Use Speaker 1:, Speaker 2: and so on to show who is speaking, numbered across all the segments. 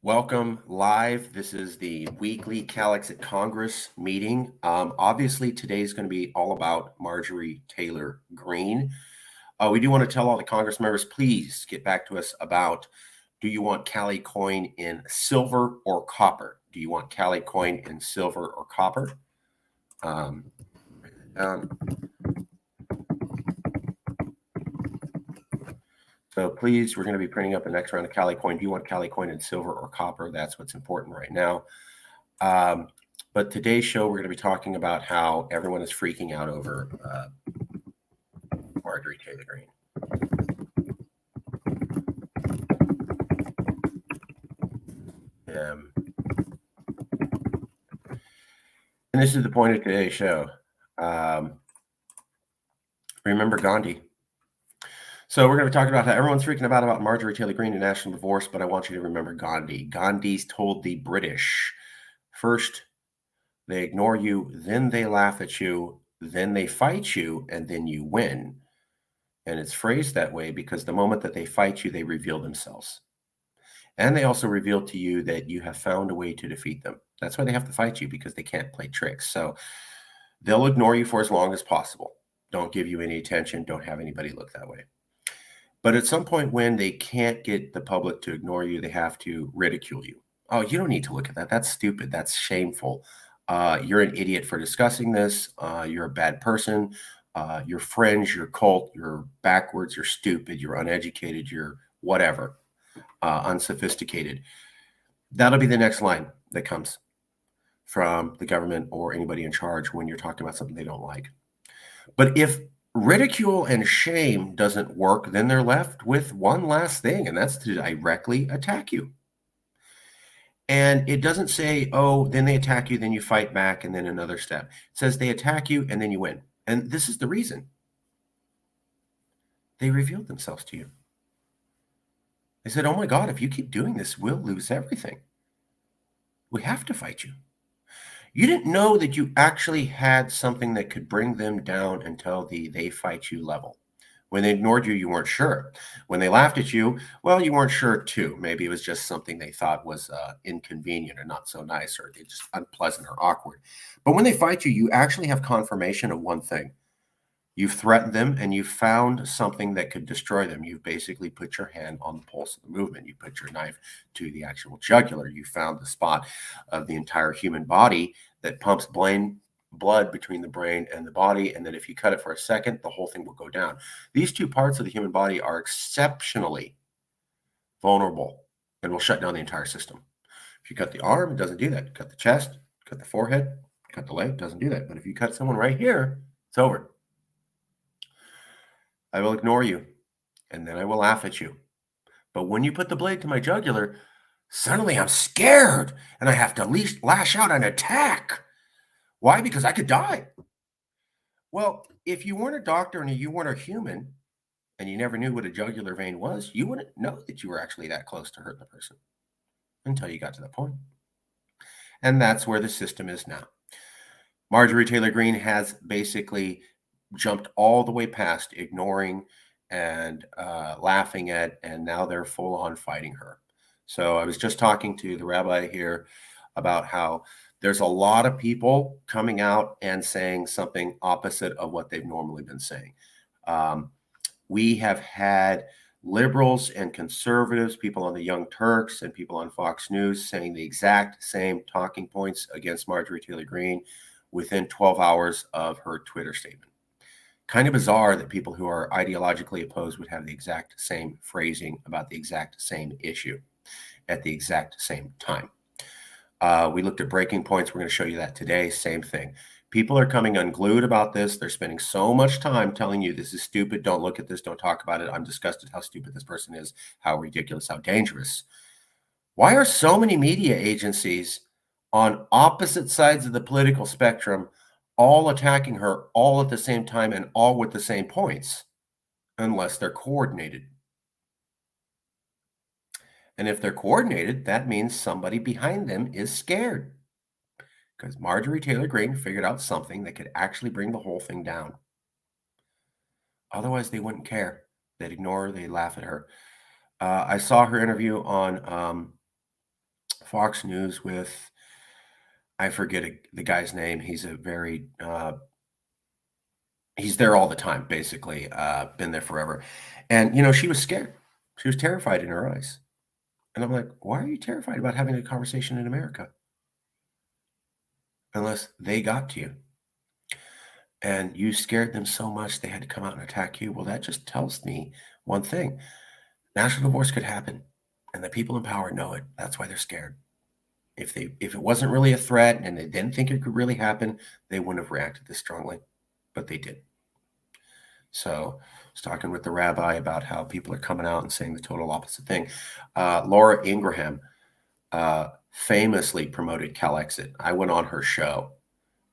Speaker 1: Welcome live. This is the weekly Calix at Congress meeting. Obviously, today is going to be all about Marjorie Taylor Greene. We do want to tell all the Congress members, please get back to us about, do you want Cali coin in silver or copper? Do you want Cali coin in silver or copper? So please, we're going to be printing up the next round of Cali coin. Do you want Cali coin in silver or copper? That's what's important right now. But today's show, we're going to be talking about how everyone is freaking out over Marjorie Taylor Greene. And this is the point of today's show. Remember Gandhi. So we're going to be talking about how everyone's freaking about Marjorie Taylor Greene and national divorce, but I want you to remember Gandhi. Gandhi's told the British, first they ignore you, then they laugh at you, then they fight you, and then you win. And it's phrased that way because the moment that they fight you, they reveal themselves. And they also reveal to you that you have found a way to defeat them. That's why they have to fight you, because they can't play tricks. So they'll ignore you for as long as possible. Don't give you any attention. Don't have anybody look that way. But at some point when they can't get the public to ignore you, they have to ridicule you. Oh, you don't need to look at that. That's stupid. That's shameful. You're an idiot for discussing this. You're a bad person. Your friends, your cult, you're backwards, you're stupid, you're uneducated, you're whatever, unsophisticated. That'll be the next line that comes from the government or anybody in charge when you're talking about something they don't like. But if ridicule and shame doesn't work, then they're left with one last thing, and that's to directly attack you. And it doesn't say, oh, then they attack you, then you fight back, and then another step. It says they attack you, and then you win. And this is the reason. They revealed themselves to you. They said, oh my God, if you keep doing this, we'll lose everything. We have to fight you. You didn't know that you actually had something that could bring them down until they fight you level. When they ignored you, you weren't sure. When they laughed at you, well, you weren't sure too. Maybe it was just something they thought was inconvenient or not so nice, or just unpleasant or awkward. But when they fight you, you actually have confirmation of one thing. You've threatened them and you've found something that could destroy them. You've basically put your hand on the pulse of the movement. You put your knife to the actual jugular. You found the spot of the entire human body that pumps blood between the brain and the body. And then if you cut it for a second, the whole thing will go down. These two parts of the human body are exceptionally vulnerable and will shut down the entire system. If you cut the arm, it doesn't do that. Cut the chest, cut the forehead, cut the leg, it doesn't do that. But if you cut someone right here, it's over. I will ignore you, and then I will laugh at you. But when you put the blade to my jugular, suddenly I'm scared, and I have to lash out and attack. Why? Because I could die. Well, if you weren't a doctor and you weren't a human, and you never knew what a jugular vein was, you wouldn't know that you were actually that close to hurt the person until you got to that point. And that's where the system is now. Marjorie Taylor Greene has basically jumped all the way past ignoring and laughing at, and now they're full on fighting her. So I was just talking to the rabbi here about how there's a lot of people coming out and saying something opposite of what they've normally been saying. We have had liberals and conservatives, people on the Young Turks and people on Fox News saying the exact same talking points against Marjorie Taylor Greene within 12 hours of her Twitter statement. Kind of bizarre that people who are ideologically opposed would have the exact same phrasing about the exact same issue at the exact same time. We looked at breaking points. We're going to show you that today. Same thing. People are coming unglued about this. They're spending so much time telling you this is stupid. Don't look at this. Don't talk about it. I'm disgusted how stupid this person is, how ridiculous, how dangerous. Why are so many media agencies on opposite sides of the political spectrum all attacking her all at the same time and all with the same points, unless they're coordinated? And if they're coordinated, that means somebody behind them is scared, because Marjorie Taylor Greene figured out something that could actually bring the whole thing down. Otherwise, they wouldn't care. They'd ignore her. They'd laugh at her. I saw her interview on Fox News with, I forget the guy's name. He's a very, he's there all the time, basically, been there forever. And, she was scared. She was terrified in her eyes. And I'm like, why are you terrified about having a conversation in America? Unless they got to you. And you scared them so much they had to come out and attack you. Well, that just tells me one thing. National divorce could happen. And the people in power know it. That's why they're scared. If it wasn't really a threat and they didn't think it could really happen, they wouldn't have reacted this strongly. But they did. So I was talking with the rabbi about how people are coming out and saying the total opposite thing. Laura Ingraham famously promoted CalExit. I went on her show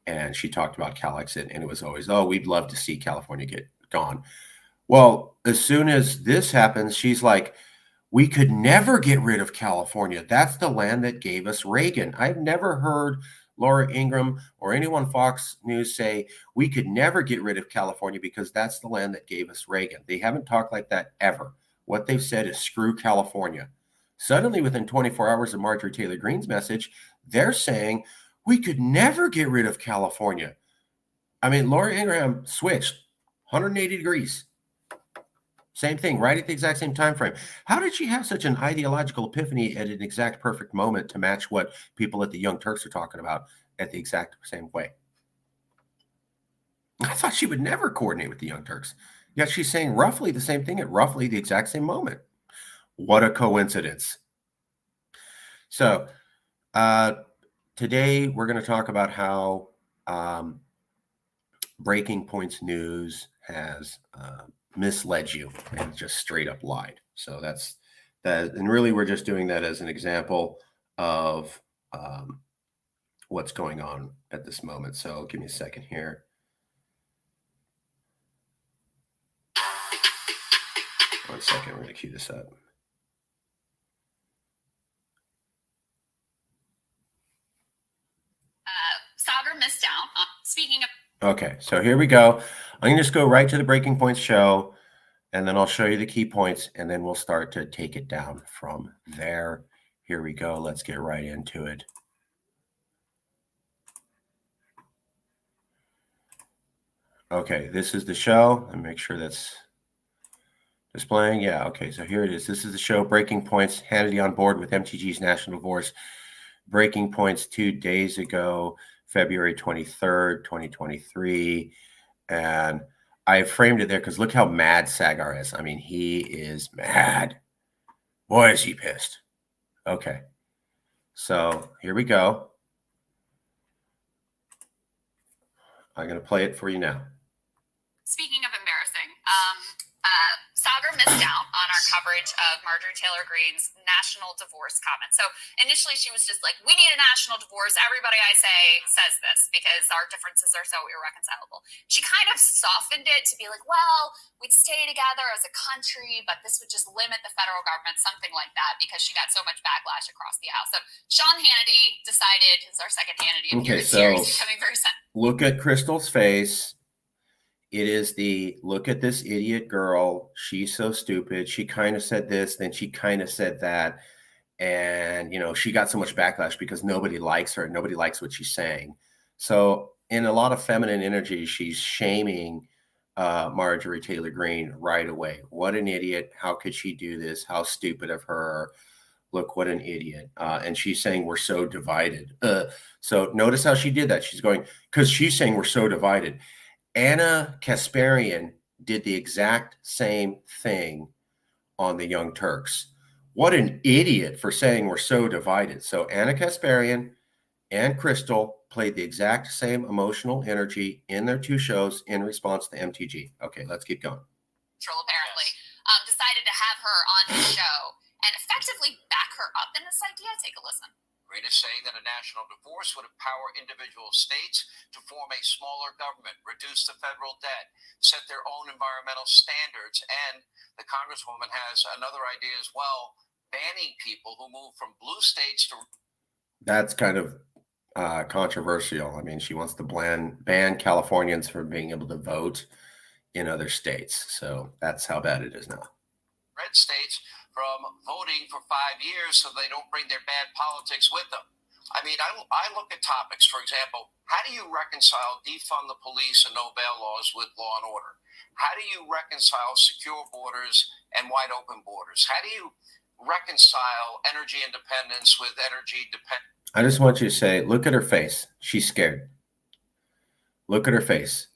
Speaker 1: and she talked about CalExit, and it was always, oh, we'd love to see California get gone. Well, as soon as this happens, she's like, we could never get rid of California. That's the land that gave us Reagan. I've never heard Laura Ingraham or anyone Fox News say we could never get rid of California because that's the land that gave us Reagan. They haven't talked like that ever. What they've said is screw California. Suddenly, within 24 hours of Marjorie Taylor Greene's message, they're saying we could never get rid of California. I mean, Laura Ingraham switched 180 degrees. Same thing, right at the exact same time frame. How did she have such an ideological epiphany at an exact perfect moment to match what people at the Young Turks are talking about at the exact same way? I thought she would never coordinate with the Young Turks. Yet she's saying roughly the same thing at roughly the exact same moment. What a coincidence. So today we're going to talk about how Breaking Points News has misled you and just straight up lied. So that's that. And really, we're just doing that as an example of what's going on at this moment. So give me a second here. One second, we're going to cue this up.
Speaker 2: Sauger missed out. Speaking of...
Speaker 1: Okay, so here we go. I'm going to just go right to the Breaking Points show, and then I'll show you the key points, and then we'll start to take it down from there. Here we go. Let's get right into it. Okay, this is the show. Let me make sure that's displaying. Yeah, okay, so here it is. This is the show, Breaking Points, Hannity on board with MTG's National Divorce. Breaking Points 2 days ago, February 23rd, 2023. And I framed it there because look how mad Sagar is. I mean, he is mad. Boy, is he pissed. Okay. So here we go. I'm going to play it for you now.
Speaker 2: Speaking of embarrassing, Sauger missed out on our coverage of Marjorie Taylor Greene's national divorce comment. So initially she was just like, we need a national divorce. Everybody I say says this because our differences are so irreconcilable. She kind of softened it to be like, well, we'd stay together as a country, but this would just limit the federal government, something like that, because she got so much backlash across the aisle. So Sean Hannity decided, is our second Hannity of the series, becoming very sensitive.
Speaker 1: Look at Crystal's face. It is the look at this idiot girl. She's so stupid. She kind of said this, then she kind of said that. And, she got so much backlash because nobody likes her. Nobody likes what she's saying. So in a lot of feminine energy, she's shaming Marjorie Taylor Greene right away. What an idiot. How could she do this? How stupid of her. Look, what an idiot. And she's saying we're so divided. So notice how she did that. She's going, because she's saying we're so divided. Anna Kasparian did the exact same thing on the Young Turks. What an idiot for saying we're so divided. So Anna Kasparian and Crystal played the exact same emotional energy in their two shows in response to MTG. Okay, let's keep going.
Speaker 2: Apparently, decided to have her on his show and effectively back her up in this idea. Take a listen.
Speaker 3: Green is saying that a national divorce would empower individual states to form a smaller government, reduce the federal debt, set their own environmental standards, and the Congresswoman has another idea as well, banning people who move from blue states to...
Speaker 1: That's kind of controversial. I mean, she wants to ban Californians from being able to vote in other states. So that's how bad it is now.
Speaker 3: Red states from voting for 5 years so they don't bring their bad politics with them. I mean, I look at topics, for example, how do you reconcile defund the police and no bail laws with law and order? How do you reconcile secure borders and wide open borders? How do you reconcile energy independence with energy dependence?
Speaker 1: I just want you to say, look at her face. She's scared. Look at her face.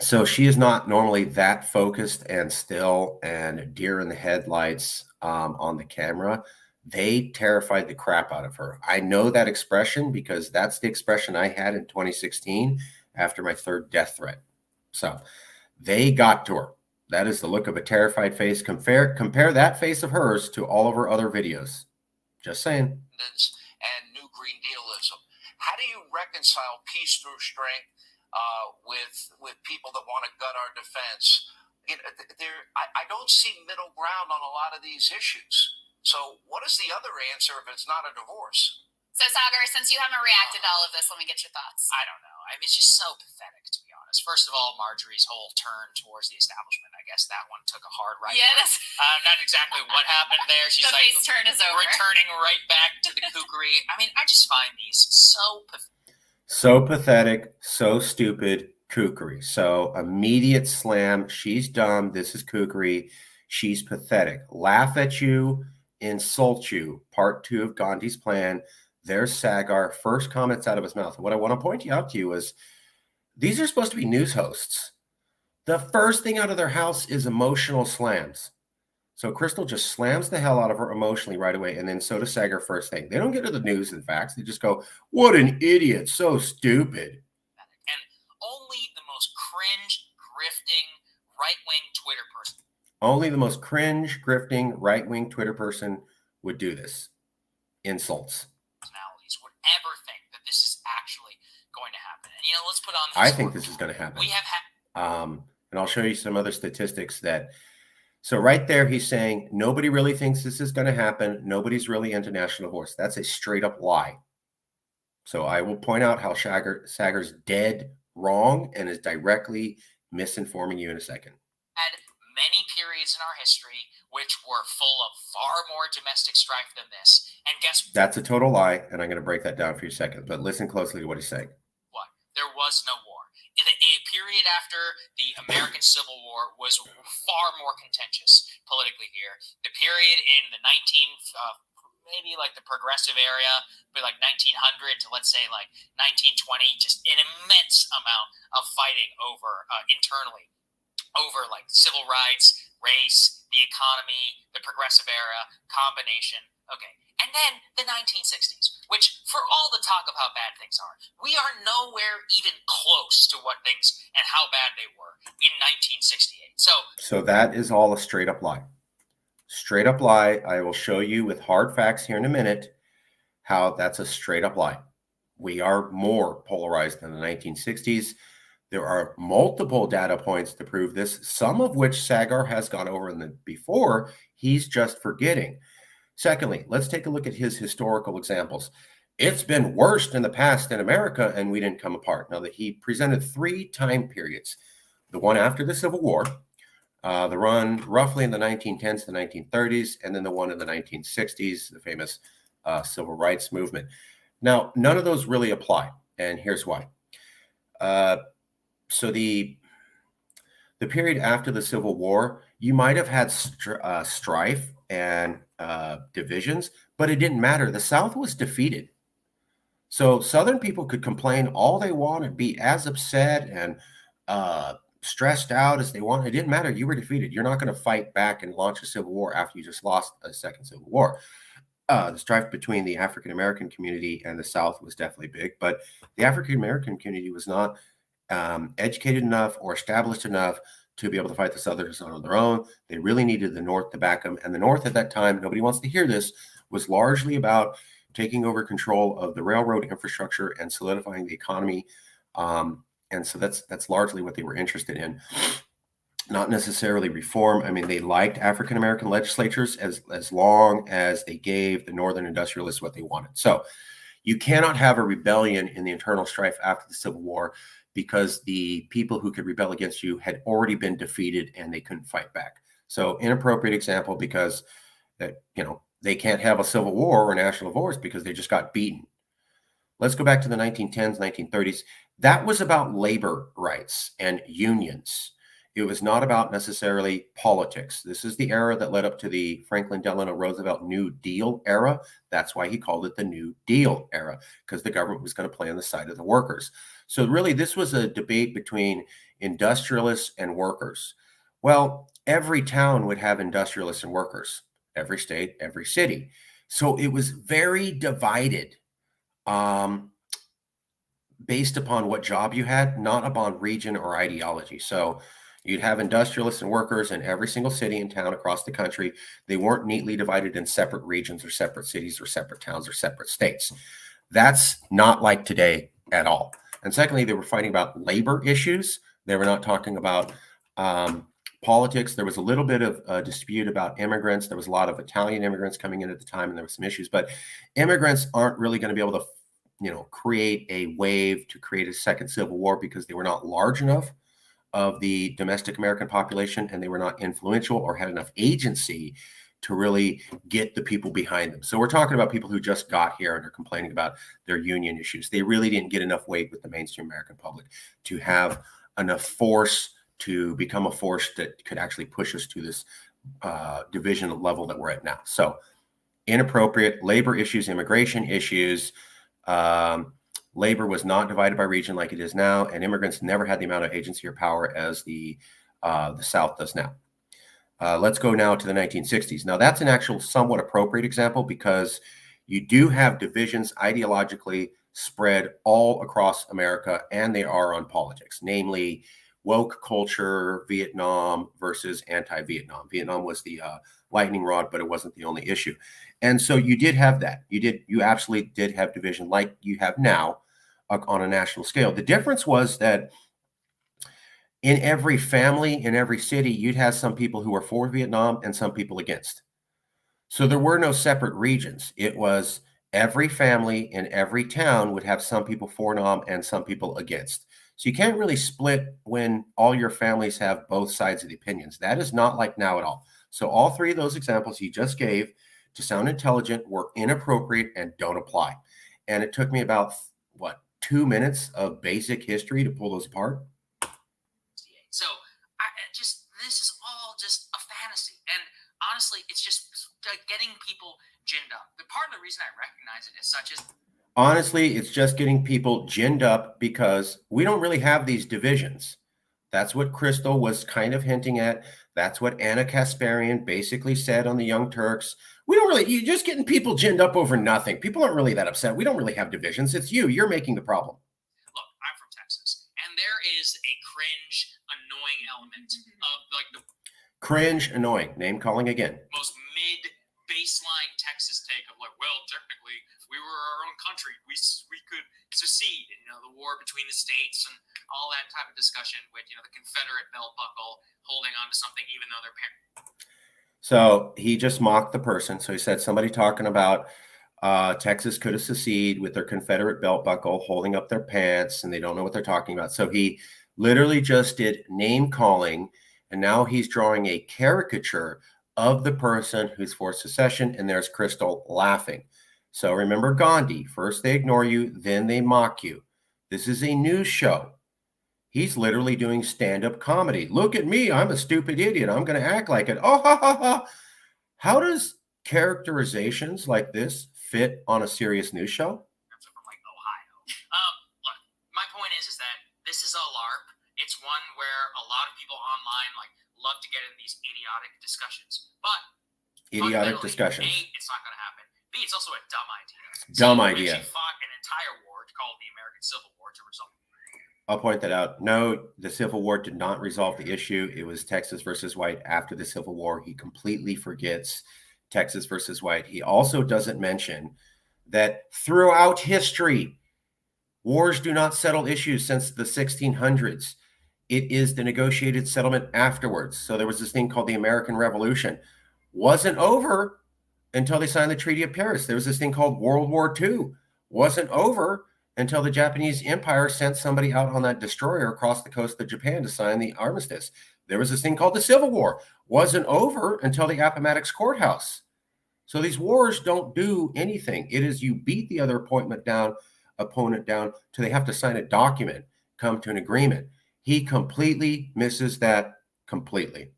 Speaker 1: So she is not normally that focused and still and deer in the headlights on the camera. They terrified the crap out of her. I know that expression because that's the expression I had in 2016 after my third death threat. So they got to her. That is the look of a terrified face. Compare that face of hers to all of her other videos. Just saying.
Speaker 3: And New Green Dealism. How do you reconcile peace through strength with people that want to gut our defense? I don't see middle ground on a lot of these issues. So what is the other answer if it's not a divorce?
Speaker 2: So, Sagar, since you haven't reacted to all of this, let me get your thoughts.
Speaker 4: I don't know. I mean, it's just so pathetic, to be honest. First of all, Marjorie's whole turn towards the establishment, I guess that one took a hard right.
Speaker 2: Yeah,
Speaker 4: that's not exactly what happened there. She's
Speaker 2: the
Speaker 4: like
Speaker 2: face turn is over.
Speaker 4: Returning right back to the kookery. I mean, I just find these so pathetic.
Speaker 1: So pathetic, so stupid, kookery. So immediate slam. She's dumb. This is kookery. She's pathetic. Laugh at you, insult you. Part 2 of Gandhi's plan. There's Sagar. First comments out of his mouth. And what I want to point out to you is these are supposed to be news hosts. The first thing out of their house is emotional slams. So Crystal just slams the hell out of her emotionally right away, and then so does Sagar first thing. They don't get to the news and facts. They just go, what an idiot, so stupid.
Speaker 4: And only the most cringe, grifting, right-wing Twitter person.
Speaker 1: Only the most cringe, grifting, right-wing Twitter person would do this. Insults.
Speaker 4: Personalities would ever think that this is actually going to happen. And, let's put on this.
Speaker 1: I think this is going to happen.
Speaker 4: We have had...
Speaker 1: and I'll show you some other statistics that... So right there, he's saying nobody really thinks this is going to happen. Nobody's really into national divorce. That's a straight up lie. So I will point out how Sagar's dead wrong and is directly misinforming you in a second.
Speaker 4: Had many periods in our history which were full of far more domestic strife than this. And guess what?
Speaker 1: That's a total lie, and I'm going to break that down for you in a second. But listen closely to what he's saying.
Speaker 4: What? There was no war. A period after the American Civil War was far more contentious politically here. The period in the maybe like the progressive area, but like 1900 to let's say like 1920, just an immense amount of fighting over internally, over like civil rights, race, the economy, the progressive era, combination. Okay. And then the 1960s, which for all the talk of how bad things are, we are nowhere even close to what things and how bad they were in 1968.
Speaker 1: So that is all a straight up lie. Straight up lie. I will show you with hard facts here in a minute how that's a straight up lie. We are more polarized than the 1960s. There are multiple data points to prove this, some of which Sagar has gone over before. He's just forgetting. Secondly, let's take a look at his historical examples. It's been worse in the past in America, and we didn't come apart. Now, that he presented 3 time periods. The one after the Civil War, the run roughly in the 1910s to 1930s, and then the one in the 1960s, the famous Civil Rights Movement. Now, none of those really apply, and here's why. So the period after the Civil War, you might have had strife and divisions, but it didn't matter. The South was defeated. So Southern people could complain all they wanted, be as upset and stressed out as they wanted. It didn't matter. You were defeated. You're not going to fight back and launch a civil war after you just lost a second civil war. The strife between the African-American community and the South was definitely big, but the African-American community was not educated enough or established enough to be able to fight the Southerners on their own. They really needed the North to back them. And the North at that time, nobody wants to hear this, was largely about taking over control of the railroad infrastructure and solidifying the economy. And so that's largely what they were interested in. Not necessarily reform. I mean, they liked African-American legislatures as long as they gave the Northern industrialists what they wanted. So you cannot have a rebellion in the internal strife after the Civil War because the people who could rebel against you had already been defeated and they couldn't fight back. So inappropriate example because they can't have a civil war or national divorce because they just got beaten. Let's go back to the 1910s, 1930s. That was about labor rights and unions. It was not about necessarily politics. This is the era that led up to the Franklin Delano Roosevelt New Deal era. That's why he called it the New Deal era, because the government was going to play on the side of the workers. So really, this was a debate between industrialists and workers. Well, every town would have industrialists and workers, every state, every city. So it was very divided. Based upon what job you had, not upon region or ideology. So you'd have industrialists and workers in every single city and town across the country. They weren't neatly divided in separate regions or separate cities or separate towns or separate states. That's not like today at all. And secondly, they were fighting about labor issues. They were not talking about politics. There was a little bit of a dispute about immigrants. There was a lot of Italian immigrants coming in at the time, and there were some issues. But immigrants aren't really going to be able to create a wave to create a second civil war because they were not large enough of the domestic American population, and they were not influential or had enough agency to really get the people behind them. So we're talking about people who just got here and are complaining about their union issues. They really didn't get enough weight with the mainstream American public to have enough force to become a force that could actually push us to this division level that we're at now. So inappropriate labor issues, immigration issues. Labor was not divided by region like it is now, and immigrants never had the amount of agency or power as the South does now. Let's go now to the 1960s. Now, that's an actual somewhat appropriate example because you do have divisions ideologically spread all across America, and they are on politics, namely woke culture, Vietnam versus anti-Vietnam. Vietnam was the lightning rod, but it wasn't the only issue. And so you did have that. You absolutely did have division like you have now on a national scale. The difference was that in every family, in every city, you'd have some people who were for Vietnam and some people against. So there were no separate regions. It was every family in every town would have some people for Vietnam and some people against. So you can't really split when all your families have both sides of the opinions. That is not like now at all. So all three of those examples he just gave to sound intelligent were inappropriate and don't apply. And it took me about, 2 minutes of basic history to pull those apart?
Speaker 4: So this is all just a fantasy. And honestly, it's just getting people ginned up. The part of the reason I recognize it as such is
Speaker 1: honestly, it's just getting people ginned up because we don't really have these divisions. That's what Crystal was kind of hinting at. That's what Anna Kasparian basically said on the Young Turks. You're just getting people ginned up over nothing. People aren't really that upset. We don't really have divisions. It's you're making the problem.
Speaker 4: Look, I'm from Texas, and there is a cringe, annoying element of the
Speaker 1: cringe, annoying, name calling again.
Speaker 4: Most mid-baseline Texas take of technically, we were our own country. We could secede. The war between the states and all that type of discussion with, the Confederate belt buckle holding on to something even though they're parents.
Speaker 1: So he just mocked the person. So he said somebody talking about Texas could have seceded with their Confederate belt buckle holding up their pants and they don't know what they're talking about. So he literally just did name calling, and now he's drawing a caricature of the person who's for secession, and there's Crystal laughing. So remember Gandhi, first they ignore you, then they mock you. This is a news show. He's literally doing stand-up comedy. Look at me, I'm a stupid idiot. I'm going to act like it. Oh, ha, ha, ha. How does characterizations like this fit on a serious news show?
Speaker 4: I'm from Ohio. Look, my point is that this is a LARP. It's one where a lot of people online love to get in these idiotic discussions. But
Speaker 1: idiotic discussions.
Speaker 4: A, it's not going to happen. B, it's also a dumb idea.
Speaker 1: Dumb idea.
Speaker 4: We fought an entire war called the American Civil War to resolve.
Speaker 1: I'll point that out. No, the Civil War did not resolve the issue. It was Texas versus white after the Civil War. He completely forgets Texas versus white. He also doesn't mention that throughout history, wars do not settle issues since the 1600s. It is the negotiated settlement afterwards. So there was this thing called the American Revolution. Wasn't over until they signed the Treaty of Paris. There was this thing called World War II. Wasn't over until the Japanese Empire sent somebody out on that destroyer across the coast of Japan to sign the armistice. There was this thing called the Civil War. Wasn't over until the Appomattox Courthouse. So these wars don't do anything. It is you beat the other opponent down till they have to sign a document, come to an agreement. He completely misses that completely.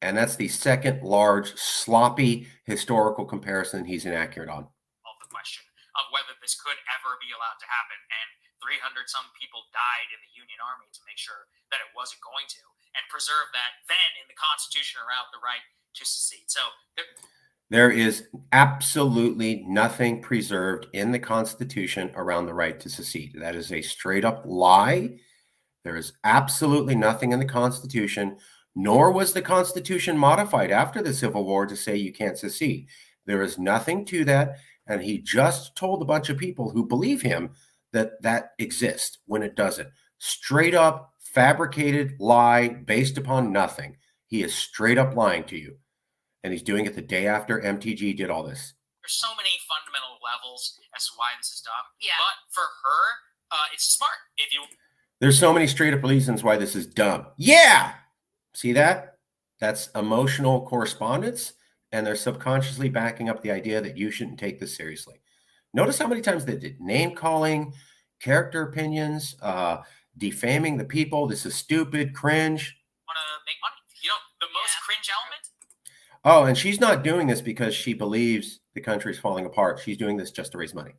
Speaker 1: And that's the second large, sloppy historical comparison he's inaccurate on.
Speaker 4: Of the question of whether this could ever be allowed to happen. And 300 some people died in the Union Army to make sure that it wasn't going to, and preserve that then in the Constitution around the right to secede. So
Speaker 1: there is absolutely nothing preserved in the Constitution around the right to secede. That is a straight up lie. There is absolutely nothing in the Constitution, nor was the Constitution modified after the Civil War to say you can't secede. There is nothing to that. And he just told a bunch of people who believe him that that exists when it doesn't. Straight up fabricated lie based upon nothing. He is straight up lying to you. And he's doing it the day after MTG did all this.
Speaker 4: There's so many fundamental levels as to why this is dumb.
Speaker 2: Yeah.
Speaker 4: But for her, it's smart.
Speaker 1: There's so many straight up reasons why this is dumb. Yeah. See that? That's emotional correspondence. And they're subconsciously backing up the idea that you shouldn't take this seriously. Notice how many times they did name calling, character opinions, defaming the people. This is stupid, cringe.
Speaker 4: Want to make money? The most cringe element?
Speaker 1: Oh, and she's not doing this because she believes the country's falling apart. She's doing this just to raise money.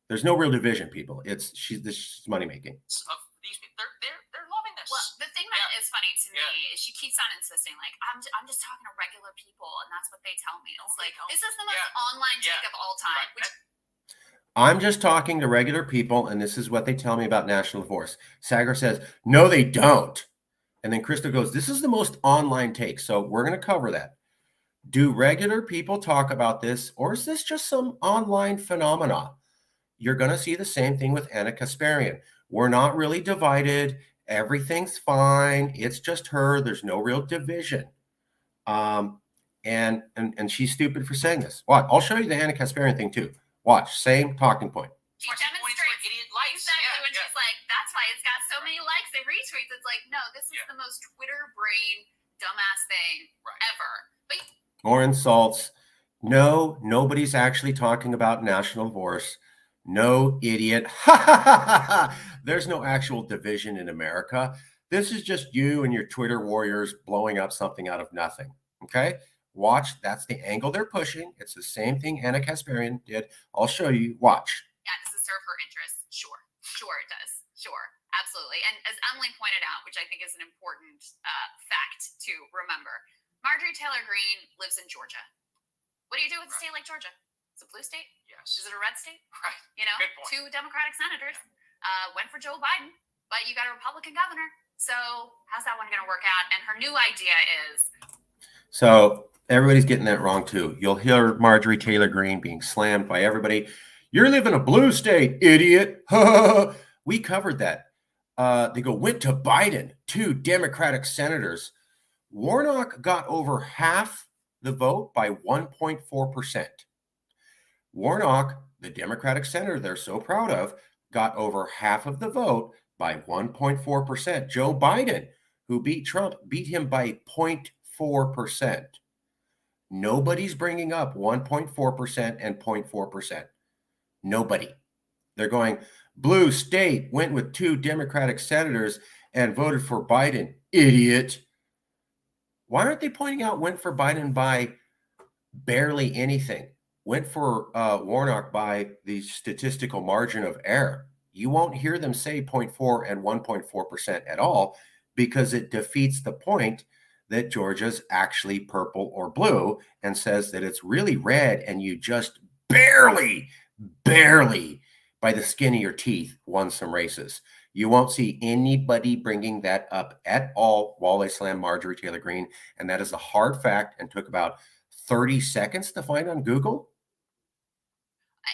Speaker 1: There's no real division, people. She's money making.
Speaker 4: They're loving this.
Speaker 2: Well, the thing that is funny to me is she keeps on insisting, like, I'm just talking to regular people, and that's what they tell me. It's like, this is the most online take of all time.
Speaker 4: Right.
Speaker 1: I'm just talking to regular people, and this is what they tell me about national divorce. Sagar says, no, they don't. And then Krista goes, this is the most online take. So we're going to cover that. Do regular people talk about this, or is this just some online phenomena? You're going to see the same thing with Anna Kasparian. We're not really divided. Everything's fine. It's just her. There's no real division. And she's stupid for saying this. What? I'll show you the Anna Kasparian thing too. Watch. Same talking point.
Speaker 2: She demonstrates
Speaker 4: idiot likes.
Speaker 2: Exactly when she's like, that's why it's got so many likes and retweets. It's like, no, this is the most Twitter brain dumbass thing ever. But
Speaker 1: more insults. No, nobody's actually talking about national divorce. No, idiot. There's no actual division in America. This is just you and your Twitter warriors blowing up something out of nothing. Okay? Watch. That's the angle they're pushing. It's the same thing Anna Kasparian did. I'll show you. Watch.
Speaker 2: Yeah, does it serve her interests? Sure. Sure it does. Sure. Absolutely. And as Emily pointed out, which I think is an important fact to remember, Marjorie Taylor Greene lives in Georgia. What do you do with a state like Georgia? It's a blue state?
Speaker 4: Yes.
Speaker 2: Is it a red state?
Speaker 4: Right. Good point.
Speaker 2: 2 Democratic senators went for Joe Biden, but you got a Republican governor. So how's that one going to work out? And her new idea is...
Speaker 1: So everybody's getting that wrong too. You'll hear Marjorie Taylor Greene being slammed by everybody. You're living a blue state, idiot. We covered that. They went to Biden, 2 Democratic senators. Warnock got over half the vote by 1.4%. Warnock, the Democratic senator they're so proud of, got over half of the vote by 1.4%. Joe Biden, who beat Trump, beat him by 0.4%. Nobody's bringing up 1.4% and 0.4%. Nobody. They're going, blue state went with 2 Democratic senators and voted for Biden. Idiot. Why aren't they pointing out went for Biden by barely anything? Went for Warnock by the statistical margin of error. You won't hear them say 0.4 and 1.4% at all because it defeats the point that Georgia's actually purple or blue and says that it's really red and you just barely by the skin of your teeth won some races. You won't see anybody bringing that up at all while they slam Marjorie Taylor Greene. And that is a hard fact and took about 30 seconds to find on Google.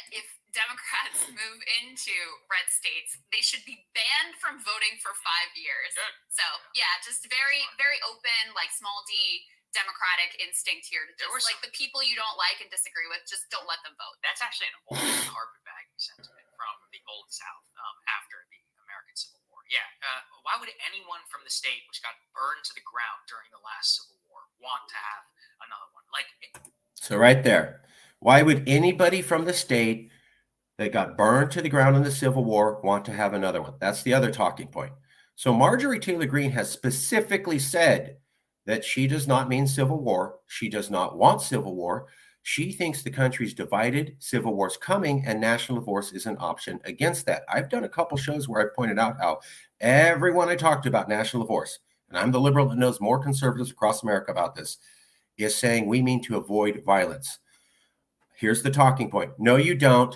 Speaker 2: If Democrats move into red states, they should be banned from voting for 5 years.
Speaker 4: Good.
Speaker 2: So, yeah, just very, very open, like small d Democratic instinct here to just like the people you don't like and disagree with, just don't let them vote.
Speaker 4: That's actually an old carpetbagging sentiment from the old South after the American Civil War. Yeah. Why would anyone from the state which got burned to the ground during the last Civil War want to have another one?
Speaker 1: So right there, why would anybody from the state that got burned to the ground in the Civil War want to have another one? That's the other talking point. So Marjorie Taylor Greene has specifically said that she does not mean Civil War. She does not want Civil War. She thinks the country's divided, Civil War's coming, and national divorce is an option against that. I've done a couple shows where I've pointed out how everyone I talked to about national divorce, and I'm the liberal that knows more conservatives across America about this, is saying we mean to avoid violence. Here's the talking point. No, you don't.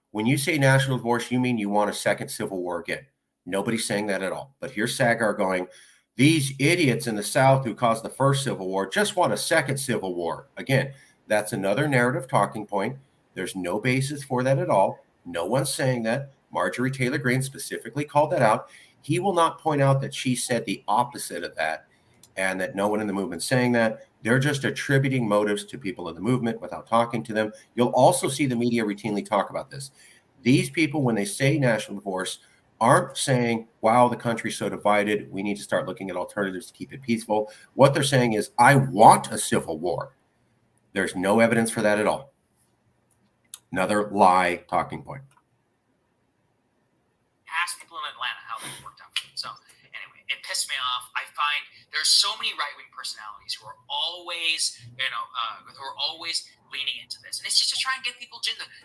Speaker 1: When you say national divorce, you mean you want a second Civil War again. Nobody's saying that at all. But here's Sagar going, these idiots in the South who caused the first Civil War just want a second Civil War. Again, that's another narrative talking point. There's no basis for that at all. No one's saying that. Marjorie Taylor Greene specifically called that out. He will not point out that she said the opposite of that and that no one in the movement's saying that. They're just attributing motives to people in the movement without talking to them. You'll also see the media routinely talk about this. These people, when they say national divorce, aren't saying, wow, the country's so divided, we need to start looking at alternatives to keep it peaceful. What they're saying is, I want a civil war. There's no evidence for that at all. Another lie talking point.
Speaker 4: Ask people in Atlanta how that worked out. So anyway, it pissed me off. I find there's so many right-wing personalities who are always, leaning into this, and it's just to try and get people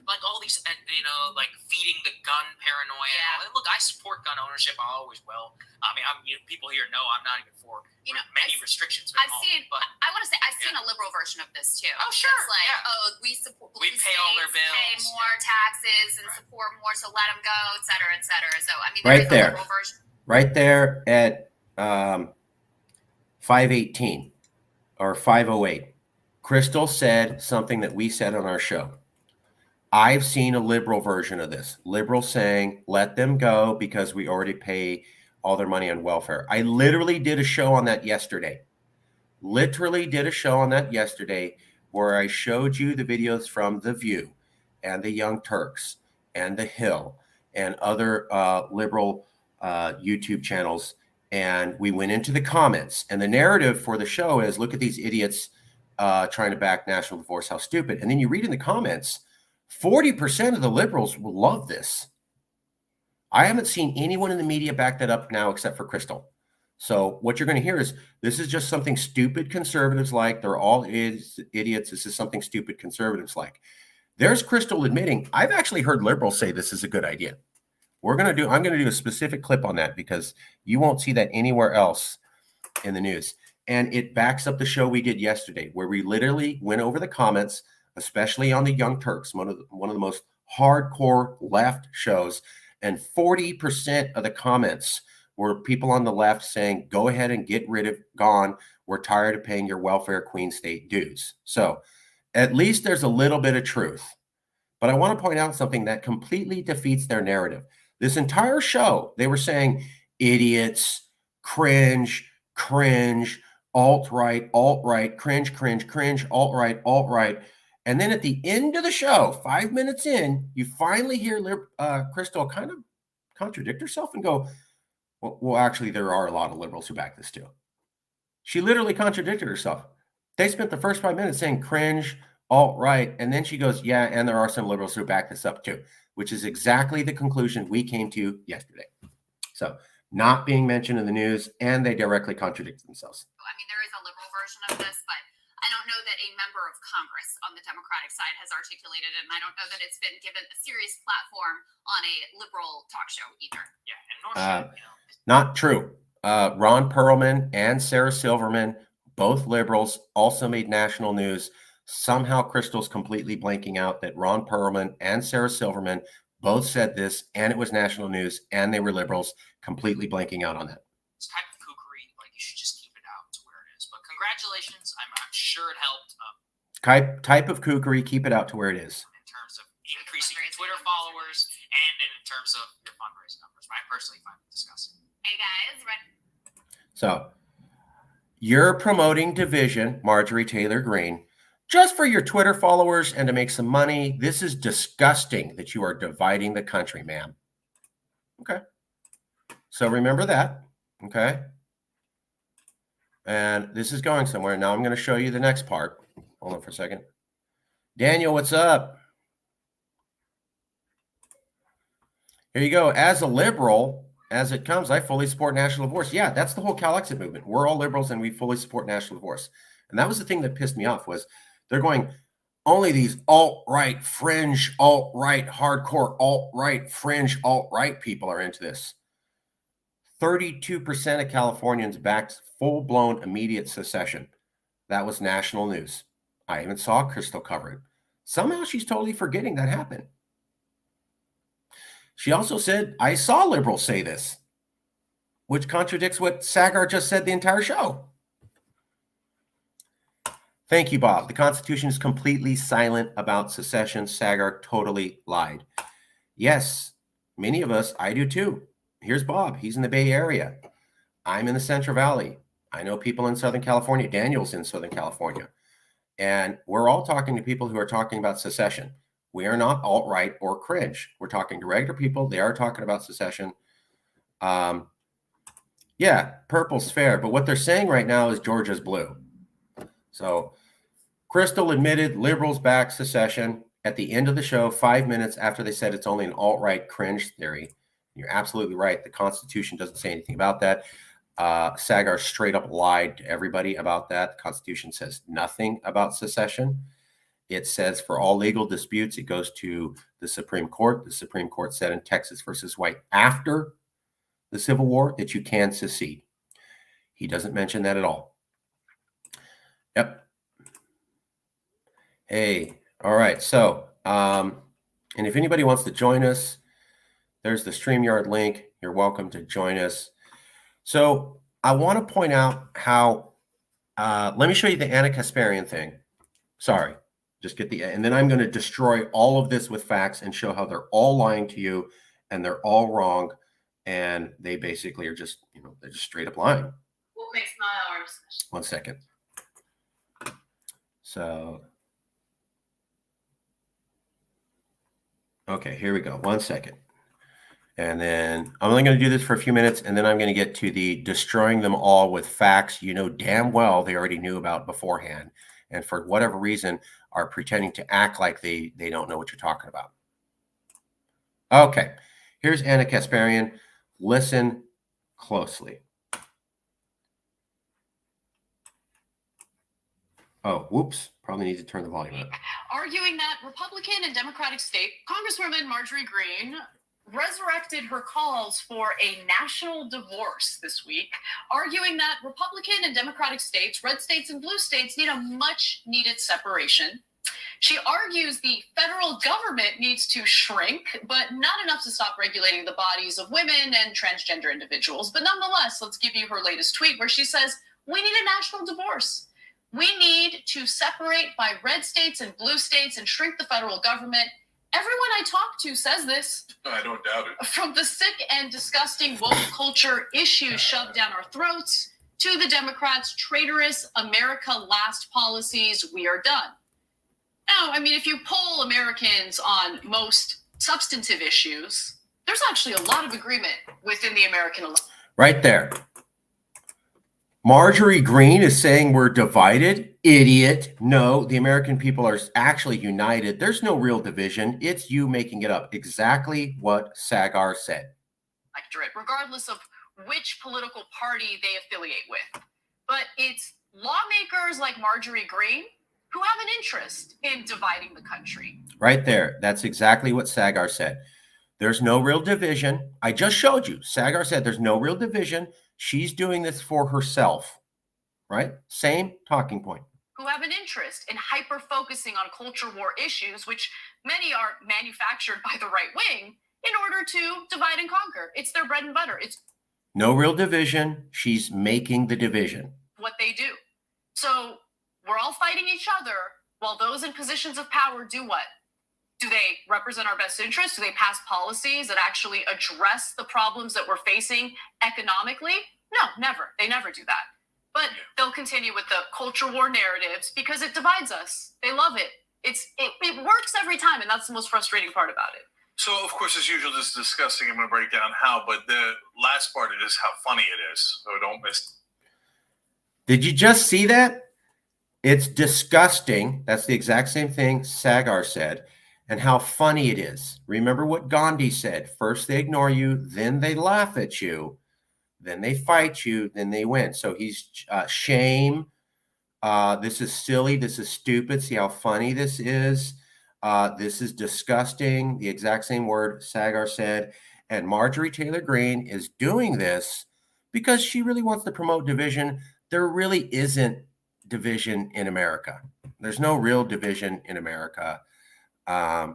Speaker 4: like all these, feeding the gun paranoia.
Speaker 2: Yeah.
Speaker 4: Look, I support gun ownership. I always will. I mean, people here know I'm not even for many restrictions.
Speaker 2: I've seen a liberal version of this too.
Speaker 4: Oh, sure.
Speaker 2: It's like,
Speaker 4: yeah.
Speaker 2: We support.
Speaker 4: We pay all their bills.
Speaker 2: Pay more taxes and support more, so let them go, et cetera, et cetera. So I mean,
Speaker 1: right there,
Speaker 2: a liberal version.
Speaker 1: Right there at 518 or 508. Crystal said something that we said on our show. I've seen a liberal version of this. Liberal saying, let them go because we already pay all their money on welfare. I literally did a show on that yesterday. Where I showed you the videos from The View and the Young Turks and The Hill and other liberal YouTube channels. And we went into the comments. And the narrative for the show is, look at these idiots trying to back national divorce, how stupid. And then you read in the comments, 40% of the liberals will love this. I haven't seen anyone in the media back that up now except for Crystal. So what you're going to hear is, this is just something stupid conservatives like. They're all idiots. This is something stupid conservatives like. There's Crystal admitting, I've actually heard liberals say this is a good idea. I'm going to do a specific clip on that because you won't see that anywhere else in the news. And it backs up the show we did yesterday, where we literally went over the comments, especially on the Young Turks, one of the most hardcore left shows. And 40% of the comments were people on the left saying, go ahead and get rid of gone. We're tired of paying your welfare queen state dues. So at least there's a little bit of truth. But I want to point out something that completely defeats their narrative. This entire show, they were saying idiots, cringe, alt-right, cringe, alt-right. And then at the end of the show, 5 minutes in, you finally hear Crystal kind of contradict herself and go, well, actually, there are a lot of liberals who back this too. She literally contradicted herself. They spent the first 5 minutes saying cringe, alt-right, and then she goes, yeah, and there are some liberals who back this up too, which is exactly the conclusion we came to yesterday. So not being mentioned in the news, and they directly contradict themselves.
Speaker 2: I mean, there is a liberal version of this, but I don't know that a member of Congress on the Democratic side has articulated it, and I don't know that it's been given a serious platform on a liberal talk show either.
Speaker 4: Yeah, and nor should,
Speaker 1: not true. Ron Perlman and Sarah Silverman, both liberals, also made national news. Somehow Crystal's completely blanking out that Ron Perlman and Sarah Silverman both said this, and it was national news, and they were liberals, completely blanking out on that.
Speaker 4: This type of kookery, you should just keep it out to where it is. But congratulations, I'm sure it helped.
Speaker 1: Type of kookery, keep it out to where it is.
Speaker 4: In terms of increasing your Twitter followers and in terms of your fundraising numbers. I personally find it disgusting.
Speaker 2: Hey guys,
Speaker 1: So you're promoting division, Marjorie Taylor Greene, just for your Twitter followers and to make some money. This is disgusting that you are dividing the country, ma'am. Okay. So remember that, okay? And this is going somewhere. Now I'm going to show you the next part. Hold on for a second. Daniel, what's up? Here you go. As a liberal, as it comes, I fully support national divorce. Yeah, that's the whole Cal-Exit movement. We're all liberals and we fully support national divorce. And that was the thing that pissed me off was they're going, only these alt-right, fringe, alt-right, hardcore, alt-right, fringe, alt-right people are into this. 32% of Californians backed full-blown immediate secession. That was national news. I even saw Crystal cover it. Somehow she's totally forgetting that happened. She also said, I saw liberals say this, which contradicts what Sagar just said the entire show. Thank you, Bob. The Constitution is completely silent about secession. Sagar totally lied. Yes, many of us, I do too. Here's Bob. He's in the Bay Area. I'm in the Central Valley. I know people in Southern California. Daniel's in Southern California. And we're all talking to people who are talking about secession. We are not alt-right or cringe. We're talking to regular people. They are talking about secession. Yeah, purple's fair. But what they're saying right now is Georgia's blue. So Crystal admitted liberals back secession at the end of the show, 5 minutes after they said it's only an alt-right cringe theory. You're absolutely right. The Constitution doesn't say anything about that. Sagar straight up lied to everybody about that. The Constitution says nothing about secession. It says for all legal disputes, it goes to the Supreme Court. The Supreme Court said in Texas versus White after the Civil War that you can secede. He doesn't mention that at all. Yep. Hey, all right. So, and if anybody wants to join us, there's the StreamYard link. You're welcome to join us. So I want to point out how, let me show you the Anna Kasparian thing. Sorry, just get the, and then I'm going to destroy all of this with facts and show how they're all lying to you and they're all wrong. And they basically are just, they're just straight up lying.
Speaker 2: What makes not ours?
Speaker 1: 1 second. So, okay, here we go. 1 second. And then I'm only going to do this for a few minutes, and then I'm going to get to the destroying them all with facts you know damn well they already knew about beforehand. And for whatever reason, are pretending to act like they don't know what you're talking about. Okay, here's Anna Kasparian. Listen closely. Oh, whoops. Probably need to turn the volume up.
Speaker 5: Arguing that Republican and Democratic state Congresswoman Marjorie Greene resurrected her calls for a national divorce this week, arguing that Republican and Democratic states, red states and blue states, need a much needed separation. She argues the federal government needs to shrink, but not enough to stop regulating the bodies of women and transgender individuals. But nonetheless, let's give you her latest tweet where she says, we need a national divorce. We need to separate by red states and blue states and shrink the federal government. Everyone I talk to says this.
Speaker 6: I don't doubt it.
Speaker 5: From the sick and disgusting woke culture issues shoved down our throats to the Democrats' traitorous America Last policies, we are done. Now, I mean, if you poll Americans on most substantive issues, there's actually a lot of agreement within the American elite.
Speaker 1: Right there. Marjorie Greene is saying we're divided. Idiot. No, the American people are actually united. There's no real division. It's you making it up. Exactly what Sagar said.
Speaker 5: Electorate, regardless of which political party they affiliate with. But it's lawmakers like Marjorie Greene who have an interest in dividing the country.
Speaker 1: Right there. That's exactly what Sagar said. There's no real division. I just showed you. Sagar said there's no real division. She's doing this for herself, right? Same talking point.
Speaker 5: Who have an interest in hyper-focusing on culture war issues, which many are manufactured by the right wing in order to divide and conquer. It's their bread and butter. It's
Speaker 1: no real division. She's making the division.
Speaker 5: What they do. So we're all fighting each other while those in positions of power do what? Do they represent our best interests? Do they pass policies that actually address the problems that we're facing economically? No, never. They never do that. But they'll continue with the culture war narratives because it divides us. They love it. It works every time, and that's the most frustrating part about it.
Speaker 6: So, of course, as usual, this is disgusting. I'm going to break down how, but the last part is how funny it is. So don't miss.
Speaker 1: Did you just see that? It's disgusting. That's the exact same thing Sagar said. And how funny it is. Remember what Gandhi said. First they ignore you, then they laugh at you, then they fight you, then they win. So he's shame. This is silly. This is stupid. See how funny this is. This is disgusting. The exact same word Sagar said. And Marjorie Taylor Greene is doing this because she really wants to promote division. There really isn't division in America. There's no real division in America. Yeah,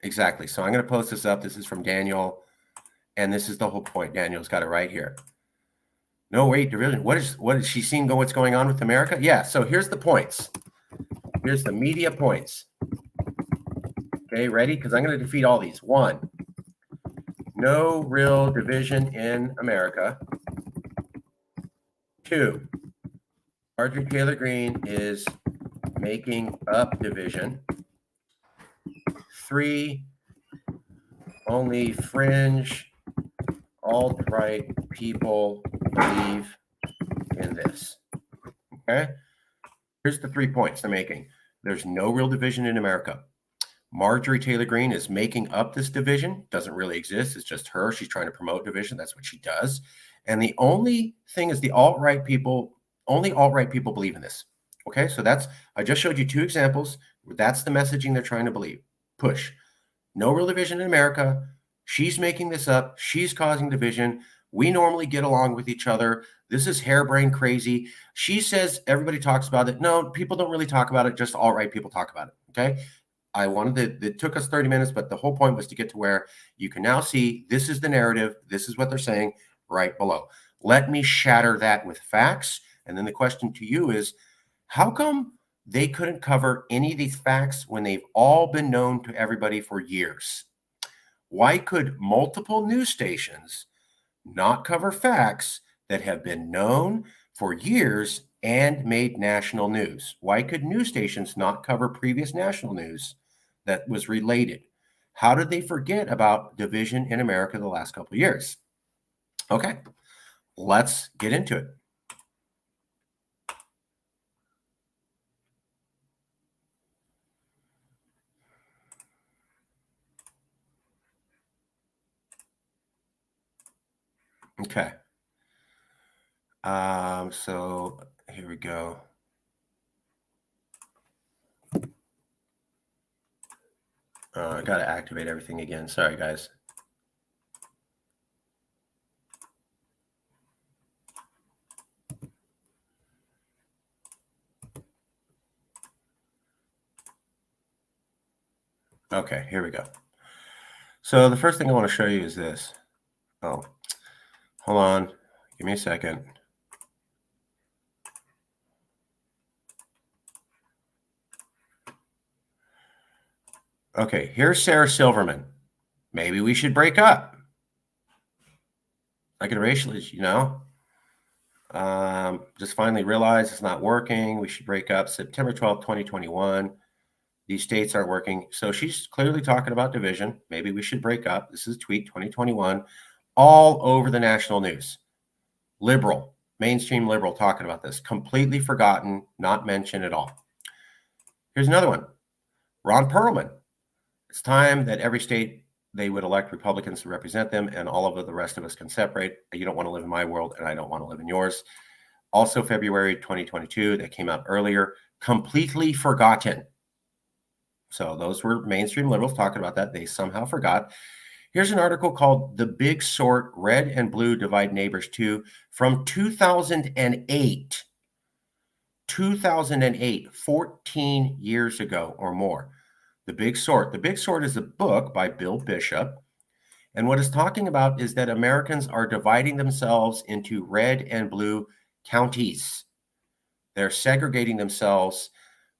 Speaker 1: exactly. So I'm going to post this up. This is from Daniel. And this is the whole point. Daniel's got it right here. No, wait, division. What is she seeing? What's going on with America? Yeah. So here's the points. Here's the media points. Okay, ready? Because I'm going to defeat all these. 1, no real division in America. 2, Marjorie Taylor Greene is making up division. 3, only fringe alt-right people believe in this. Okay? Here's the 3 points they're making. There's no real division in America. Marjorie Taylor Greene is making up this division. Doesn't really exist. It's just her. She's trying to promote division. That's what she does. And the only thing is the alt-right people, only alt-right people believe in this. Okay, so I just showed you 2 examples. That's the messaging they're trying to push. No real division in America. She's making this up. She's causing division. We normally get along with each other. This is harebrained crazy. She says everybody talks about it. No, people don't really talk about it. Just alt-right people talk about it. Okay. It took us 30 minutes, but the whole point was to get to where you can now see this is the narrative. This is what they're saying right below. Let me shatter that with facts. And then the question to you is, how come they couldn't cover any of these facts when they've all been known to everybody for years? Why could multiple news stations not cover facts that have been known for years and made national news? Why could news stations not cover previous national news that was related? How did they forget about division in America the last couple of years? Okay, let's get into it. Okay. So here we go. I got to activate everything again. Sorry, guys. Okay, here we go. So the first thing I want to show you is this. Oh, hold on. Give me a second. Okay, here's Sarah Silverman. Maybe we should break up. Like a racialist, just finally realized it's not working. We should break up. September 12th, 2021. These states aren't working. So she's clearly talking about division. Maybe we should break up. This is tweet 2021. All over the national news. Liberal, mainstream liberal talking about this. Completely forgotten, not mentioned at all. Here's another one. Ron Perlman. It's time that every state, they would elect Republicans to represent them, and all of the rest of us can separate. You don't want to live in my world, and I don't want to live in yours. Also, February 2022, that came out earlier. Completely forgotten. So those were mainstream liberals talking about that. They somehow forgot. Here's an article called The Big Sort, Red and Blue Divide Neighbors 2 from 2008. 2008, 14 years ago or more. The Big Sort. The Big Sort is a book by Bill Bishop. And what it's talking about is that Americans are dividing themselves into red and blue counties. They're segregating themselves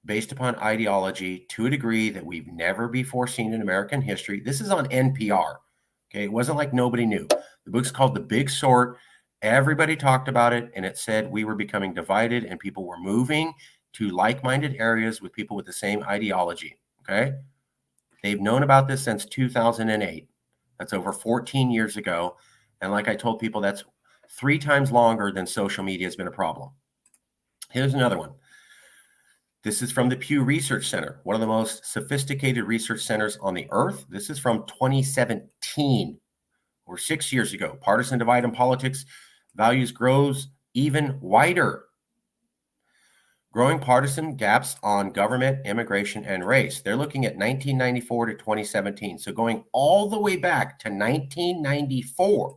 Speaker 1: based upon ideology to a degree that we've never before seen in American history. This is on NPR. Okay, it wasn't like nobody knew. The book's called The Big Sort. Everybody talked about it, and it said we were becoming divided and people were moving to like-minded areas with people with the same ideology. Okay, They've known about this since 2008. That's over 14 years ago. And like I told people, that's 3 times longer than social media has been a problem. Here's another one. This is from the Pew Research Center, one of the most sophisticated research centers on the earth. This is from 2017, or 6 years ago. Partisan divide in politics, values grows even wider. Growing partisan gaps on government, immigration, and race. They're looking at 1994 to 2017. So going all the way back to 1994.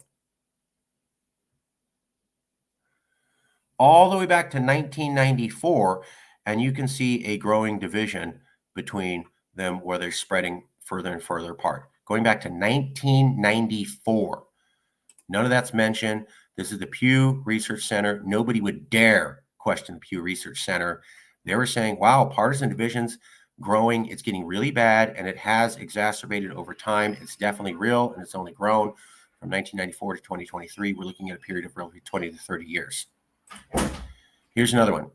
Speaker 1: All the way back to 1994, and you can see a growing division between them where they're spreading further and further apart. Going back to 1994. None of that's mentioned. This is the Pew Research Center. Nobody would dare question the Pew Research Center. They were saying, wow, partisan divisions growing. It's getting really bad, and it has exacerbated over time. It's definitely real, and it's only grown from 1994 to 2023. We're looking at a period of roughly 20 to 30 years. Here's another one.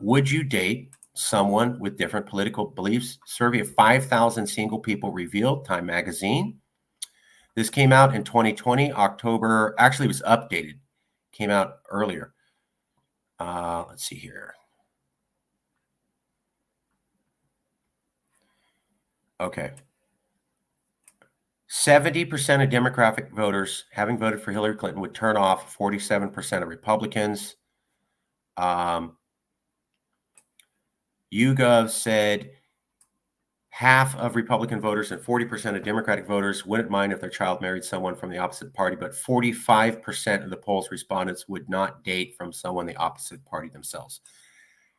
Speaker 1: Would you date someone with different political beliefs? Survey of 5,000 single people revealed, Time Magazine. This came out in 2020, October. Actually, it was updated. Came out earlier. Let's see here. Okay. 70% of Democratic voters, having voted for Hillary Clinton, would turn off 47% of Republicans. YouGov said half of Republican voters and 40% of Democratic voters wouldn't mind if their child married someone from the opposite party, but 45% of the poll's respondents would not date from someone the opposite party themselves.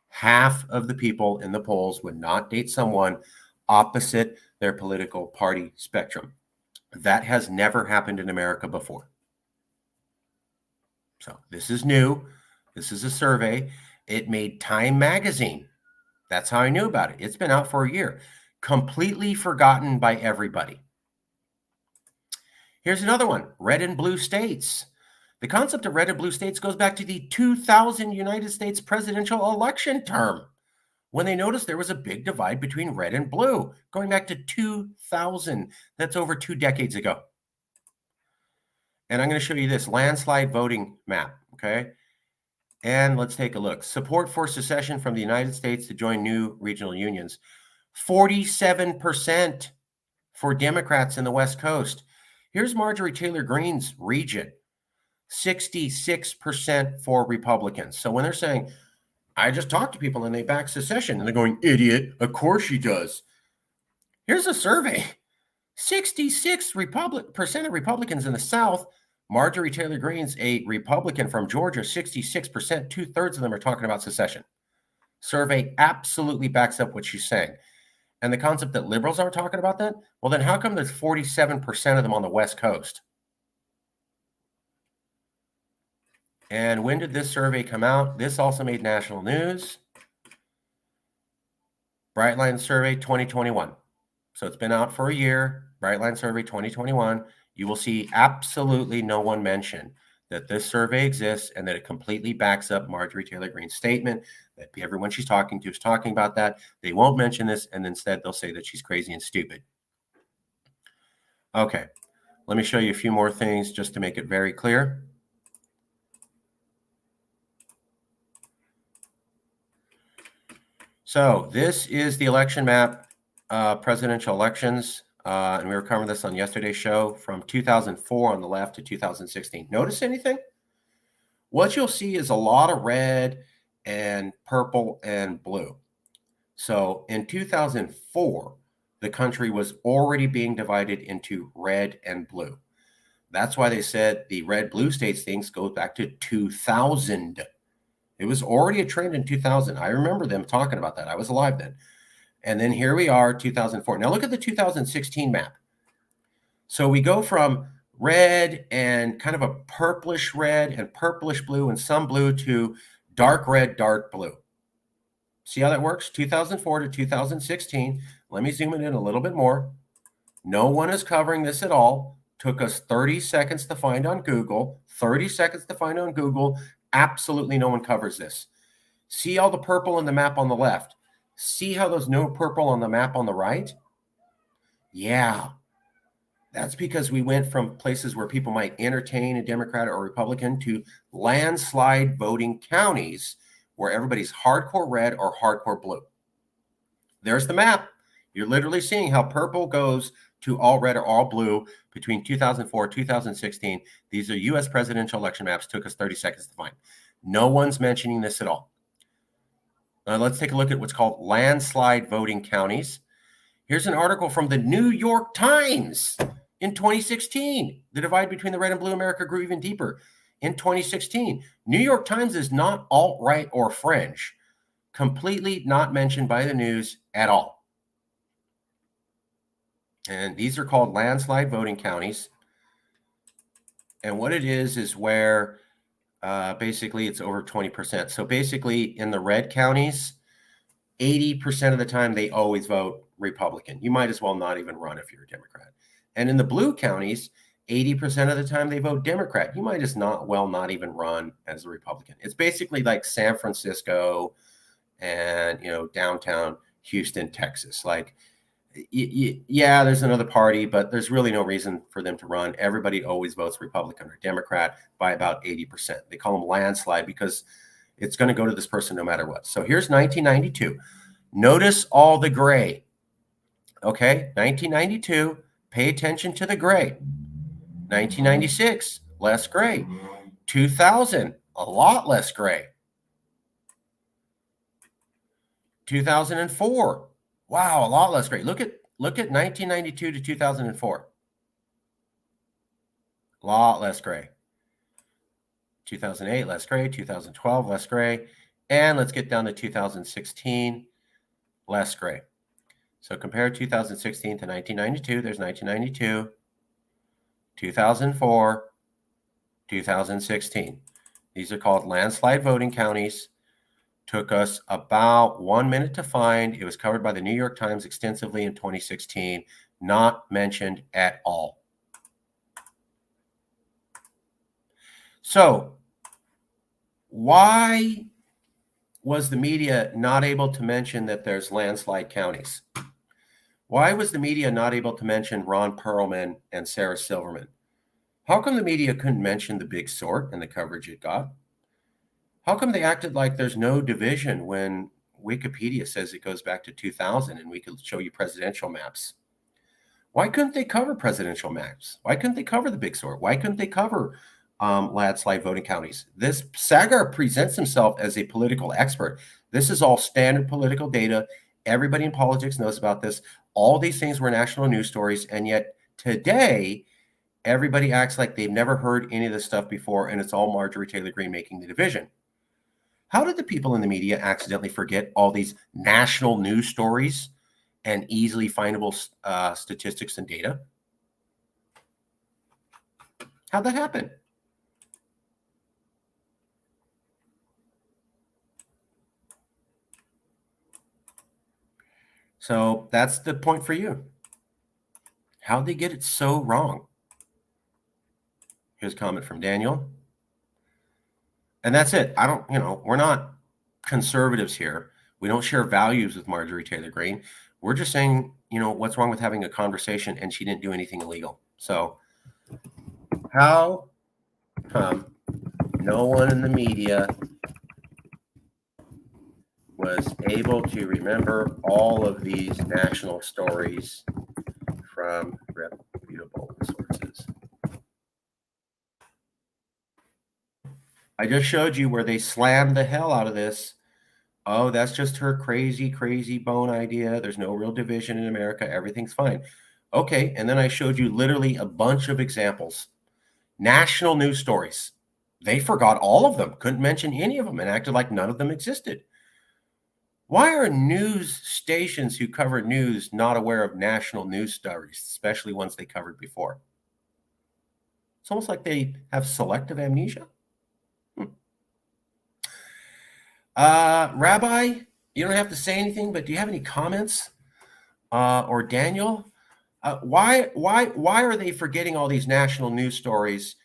Speaker 1: Half of the people in the polls would not date someone opposite their political party spectrum. That has never happened in America before. So this is new. This is a survey. It made Time Magazine. That's how I knew about it. It's been out for a year. Completely forgotten by everybody. Here's another one. Red and blue states. The concept of red and blue states goes back to the 2000 United States presidential election term, when they noticed there was a big divide between red and blue, going back to 2000. That's over 2 decades ago. And I'm going to show you this landslide voting map, okay? And let's take a look. Support for secession from the United States to join new regional unions. 47% for Democrats in the West Coast. Here's Marjorie Taylor Greene's region. 66% for Republicans. So when they're saying, I just talked to people and they back secession, and they're going, idiot, of course she does. Here's a survey. 66% of Republicans in the South. Marjorie Taylor Greene's a Republican from Georgia, 66%. 2/3 of them are talking about secession. Survey absolutely backs up what she's saying. And the concept that liberals aren't talking about that, well, then how come there's 47% of them on the West Coast? And when did this survey come out? This also made national news. Brightline Survey 2021. So it's been out for a year. Brightline Survey 2021. You will see absolutely no one mention that this survey exists and that it completely backs up Marjorie Taylor Greene's statement that everyone she's talking to is talking about that. They won't mention this, and instead they'll say that she's crazy and stupid. Okay, let me show you a few more things just to make it very clear. So this is the election map, presidential elections, and we were covering this on yesterday's show from 2004 on the left to 2016. Notice anything? What you'll see is a lot of red and purple and blue. So in 2004, the country was already being divided into red and blue. That's why they said the red-blue states things goes back to 2000. It was already a trend in 2000. I remember them talking about that. I was alive then. And then here we are, 2004. Now look at the 2016 map. So we go from red and kind of a purplish red and purplish blue and some blue to dark red, dark blue. See how that works? 2004 to 2016. Let me zoom it in a little bit more. No one is covering this at all. Took us 30 seconds to find on Google. 30 seconds to find on Google. Absolutely no one covers this. See all the purple in the map on the left. See how there's no purple on the map on the right? Yeah. That's because we went from places where people might entertain a Democrat or Republican to landslide voting counties where everybody's hardcore red or hardcore blue. There's the map. You're literally seeing how purple goes to all red or all blue between 2004, 2016. These are U.S. presidential election maps. Took us 30 seconds to find. No one's mentioning this at all. Now let's take a look at what's called landslide voting counties. Here's an article from the New York Times in 2016. The divide between the red and blue America grew even deeper in 2016. New York Times is not alt-right or fringe. Completely not mentioned by the news at all. And these are called landslide voting counties. And what it is where basically it's over 20%. So basically in the red counties, 80% of the time they always vote Republican. You might as well not even run if you're a Democrat. And in the blue counties, 80% of the time they vote Democrat. You might as not even run as a Republican. It's basically like San Francisco and, downtown Houston, Texas. Like, yeah, there's another party, but there's really no reason for them to run. Everybody always votes Republican or Democrat by about 80%. They call them landslide because it's going to go to this person no matter what. So here's 1992. Notice all the gray. Okay, 1992, pay attention to the gray. 1996, less gray. 2000, a lot less gray. 2004, wow, a lot less gray. Look at 1992 to 2004. A lot less gray. 2008, less gray. 2012, less gray. And let's get down to 2016, less gray. So compare 2016 to 1992. There's 1992, 2004, 2016. These are called landslide voting counties. Took us about 1 minute to find. It was covered by the New York Times extensively in 2016. Not mentioned at all. So why was the media not able to mention that there's landslide counties? Why was the media not able to mention Ron Perlman and Sarah Silverman? How come the media couldn't mention the big sort and the coverage it got? How come they acted like there's no division when Wikipedia says it goes back to 2000 and we could show you presidential maps? Why couldn't they cover presidential maps? Why couldn't they cover the big sort? Why couldn't they cover landslide voting counties? This Sagar presents himself as a political expert. This is all standard political data. Everybody in politics knows about this. All these things were national news stories, and yet today, everybody acts like they've never heard any of this stuff before, and it's all Marjorie Taylor Greene making the division. How did the people in the media accidentally forget all these national news stories and easily findable statistics and data? How'd that happen? So that's the point for you. How'd they get it so wrong? Here's a comment from Daniel. And that's it. We're not conservatives here. We don't share values with Marjorie Taylor Greene. We're just saying, what's wrong with having a conversation, and she didn't do anything illegal. So how come no one in the media was able to remember all of these national stories from reputable sources? I just showed you where they slammed the hell out of this. Oh, that's just her crazy, crazy bone idea. There's no real division in America. Everything's fine. Okay, and then I showed you literally a bunch of examples. National news stories. They forgot all of them, couldn't mention any of them, and acted like none of them existed. Why are news stations who cover news not aware of national news stories, especially ones they covered before? It's almost like they have selective amnesia. Rabbi, you don't have to say anything, but do you have any comments? Or Daniel, why are they forgetting all these national news stories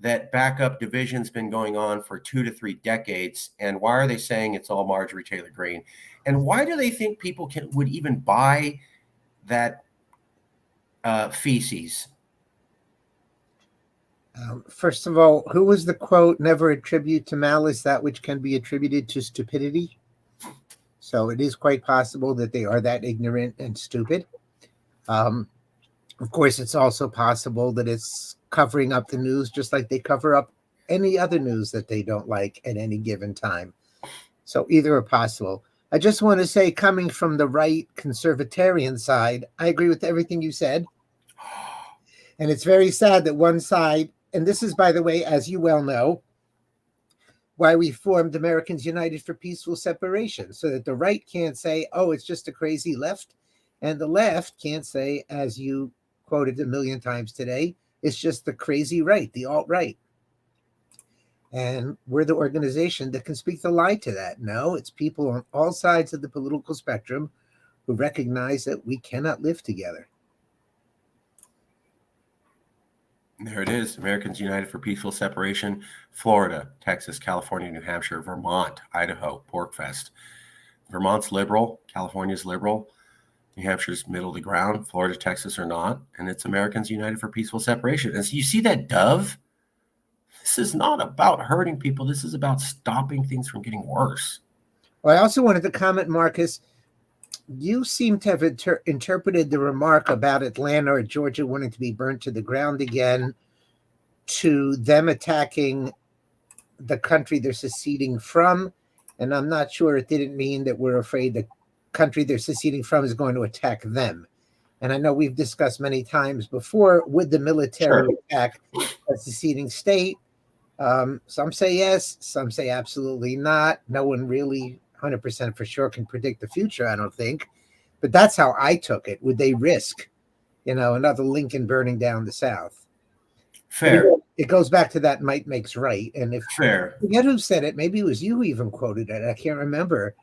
Speaker 1: that back up division's been going on for 2 to 3 decades? And why are they saying it's all Marjorie Taylor Greene? And why do they think people would even buy that feces?
Speaker 7: First of all, who was the quote, never attribute to malice that which can be attributed to stupidity? So it is quite possible that they are that ignorant and stupid. Of course, it's also possible that it's covering up the news just like they cover up any other news that they don't like at any given time. So either are possible. I just want to say, coming from the right conservatarian side, I agree with everything you said. And it's very sad that one side, and this is, by the way, as you well know, why we formed Americans United for Peaceful Separation, so that the right can't say, oh, it's just a crazy left, and the left can't say, as you quoted a million times today, it's just the crazy right, the alt-right. And we're the organization that can speak the lie to that. No, it's people on all sides of the political spectrum who recognize that we cannot live together.
Speaker 1: There it is. Americans United for Peaceful Separation. Florida, Texas, California, New Hampshire, Vermont, Idaho, Porkfest. Vermont's liberal. California's liberal. New Hampshire's middle of the ground. Florida, Texas are not. And it's Americans United for Peaceful Separation. And so you see that dove? This is not about hurting people. This is about stopping things from getting worse.
Speaker 7: Well, I also wanted to comment, Marcus, you seem to have interpreted the remark about Atlanta or Georgia wanting to be burnt to the ground again to them attacking the country they're seceding from. And I'm not sure it didn't mean that we're afraid the country they're seceding from is going to attack them. And I know we've discussed many times before, would the military attack a seceding state? Some say yes, some say absolutely not. No one really 100% for sure can predict the future, I don't think. But that's how I took it. Would they risk, another Lincoln burning down the South?
Speaker 1: Fair.
Speaker 7: It goes back to that might makes right. And if
Speaker 1: fair,
Speaker 7: I forget who said it, maybe it was you who even quoted it. I can't remember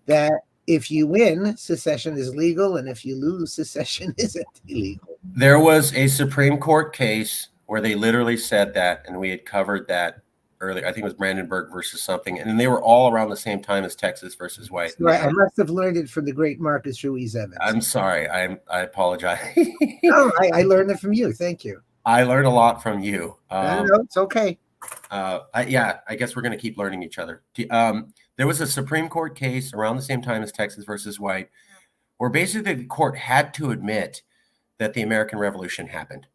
Speaker 7: that if you win, secession is legal, and if you lose, secession isn't illegal.
Speaker 1: There was a Supreme Court case where they literally said that, and we had covered that earlier. I think it was Brandenburg versus something, and they were all around the same time as Texas versus White.
Speaker 7: Right. I must have learned it from the great Marcus Ruiz Evans.
Speaker 1: I'm sorry. I apologize.
Speaker 7: No, I learned it from you. Thank you.
Speaker 1: I learned a lot from you.
Speaker 7: No, it's okay.
Speaker 1: I guess we're going to keep learning each other. There was a Supreme Court case around the same time as Texas versus White, where basically the court had to admit that the American Revolution happened.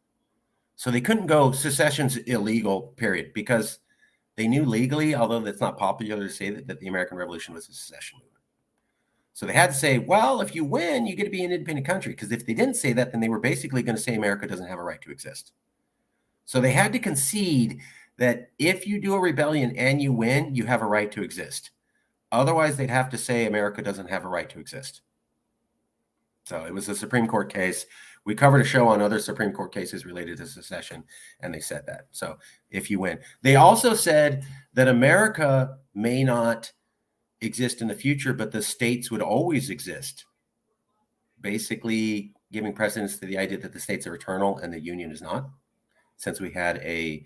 Speaker 1: So they couldn't go secession's illegal, period, because they knew legally, although it's not popular to say that the American Revolution was a secession movement. So they had to say, well, if you win, you get to be an independent country. Because if they didn't say that, then they were basically going to say America doesn't have a right to exist. So they had to concede that if you do a rebellion and you win, you have a right to exist. Otherwise, they'd have to say America doesn't have a right to exist. So it was a Supreme Court case. We covered a show on other Supreme Court cases related to secession, and they said that. So if you win. They also said that America may not exist in the future, but the states would always exist. Basically giving precedence to the idea that the states are eternal and the Union is not, since we had the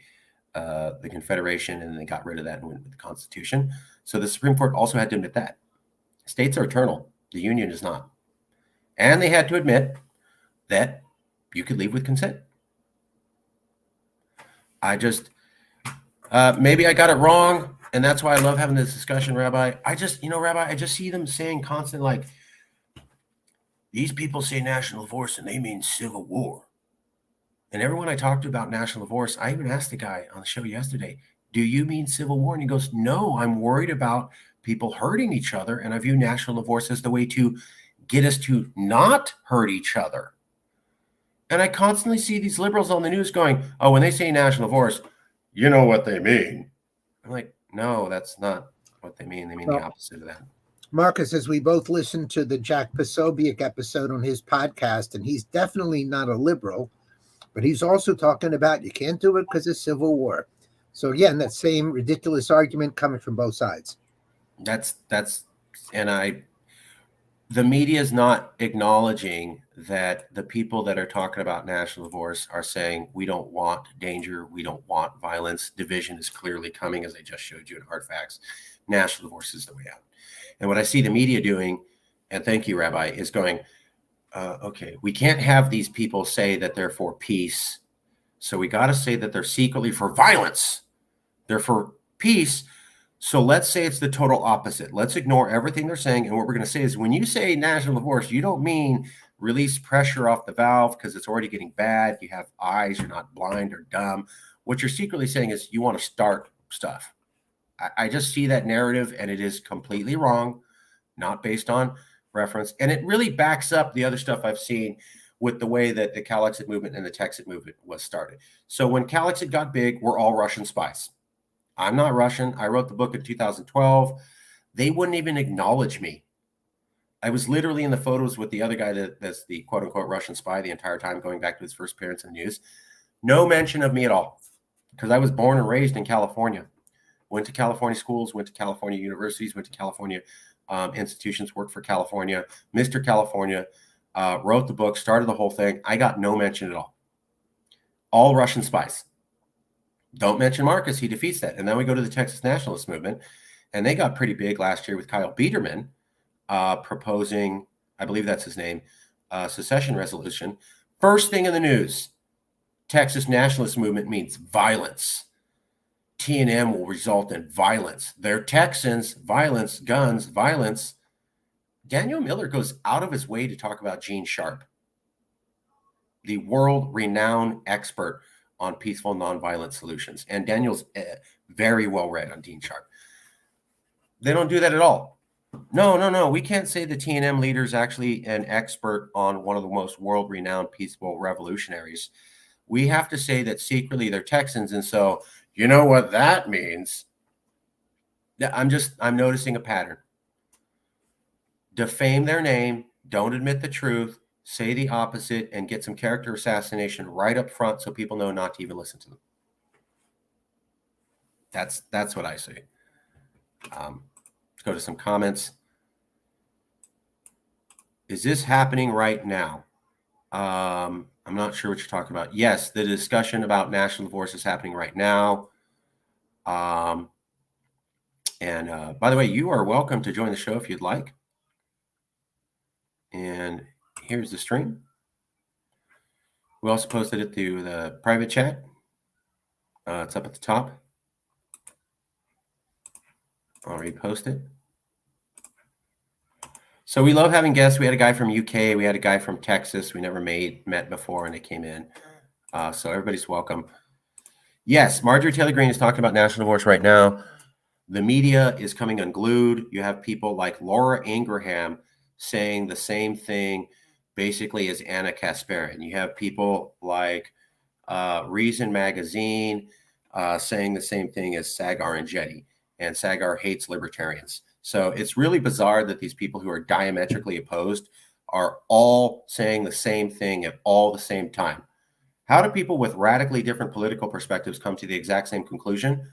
Speaker 1: Confederation and they got rid of that and went with the Constitution. So the Supreme Court also had to admit that. States are eternal. The Union is not. And they had to admit that you could leave with consent. I just, maybe I got it wrong, and that's why I love having this discussion, Rabbi. Rabbi, I just see them saying constant, like, these people say national divorce and they mean civil war. And everyone I talked to about national divorce, I even asked the guy on the show yesterday, do you mean civil war? And he goes, no, I'm worried about people hurting each other, and I view national divorce as the way to get us to not hurt each other. And I constantly see these liberals on the news going, oh, when they say national divorce, you know what they mean. I'm like, no, that's not what they mean. They mean the opposite of that.
Speaker 7: Marcus, as we both listened to the Jack Posobiec episode on his podcast, and he's definitely not a liberal, but he's also talking about you can't do it because of civil war. So again, that same ridiculous argument coming from both sides.
Speaker 1: And the media is not acknowledging that the people that are talking about national divorce are saying we don't want danger, we don't want violence. Division is clearly coming, as I just showed you in hard facts. National divorce is the way out. And what I see the media doing, and thank you, Rabbi, is going, okay, we can't have these people say that they're for peace. So we got to say that they're secretly for violence. They're for peace. So let's say it's the total opposite. Let's ignore everything they're saying. And what we're going to say is when you say national divorce, you don't mean release pressure off the valve because it's already getting bad. You have eyes, you're not blind or dumb. What you're secretly saying is you want to start stuff. I just see that narrative and it is completely wrong, not based on reference. And it really backs up the other stuff I've seen with the way that the Calexit movement and the Texit movement was started. So when Calexit got big, we're all Russian spies. I'm not Russian. I wrote the book in 2012. They wouldn't even acknowledge me. I was literally in the photos with the other guy that's the quote unquote Russian spy the entire time, going back to his first appearance in the news. No mention of me at all because I was born and raised in California. Went to California schools, went to California universities, went to California institutions, worked for California, Mr. California, wrote the book, started the whole thing. I got no mention at all. All Russian spies. Don't mention Marcus. He defeats that. And then we go to the Texas nationalist movement, and they got pretty big last year with Kyle Biederman proposing, I believe that's his name, secession resolution. First thing in the news, Texas nationalist movement means violence. T&M will result in violence. They're Texans, violence, guns, violence. Daniel Miller goes out of his way to talk about Gene Sharp, the world-renowned expert on peaceful nonviolent solutions. And Daniel's very well read on Gene Sharp. They don't do that at all. No. We can't say the T&M leader is actually an expert on one of the most world-renowned peaceful revolutionaries. We have to say that secretly they're Texans. And so you know what that means? I'm noticing a pattern. Defame their name, don't admit the truth, say the opposite, and get some character assassination right up front so people know not to even listen to them. That's what I see. Let's go to some comments. Is this happening right now? I'm not sure what you're talking about. Yes, the discussion about national divorce is happening right now. And by the way, you are welcome to join the show if you'd like. And here's the stream. We also posted it to the private chat. It's up at the top. I'll repost it. So we love having guests. We had a guy from UK. We had a guy from Texas. We never met before, and they came in. So everybody's welcome. Yes, Marjorie Taylor Greene is talking about national divorce right now. The media is coming unglued. You have people like Laura Ingraham saying the same thing basically as Anna Kasparin. You have people like Reason Magazine saying the same thing as Sagar and Jetty. And Sagar hates libertarians. So it's really bizarre that these people who are diametrically opposed are all saying the same thing at all the same time. How do people with radically different political perspectives come to the exact same conclusion?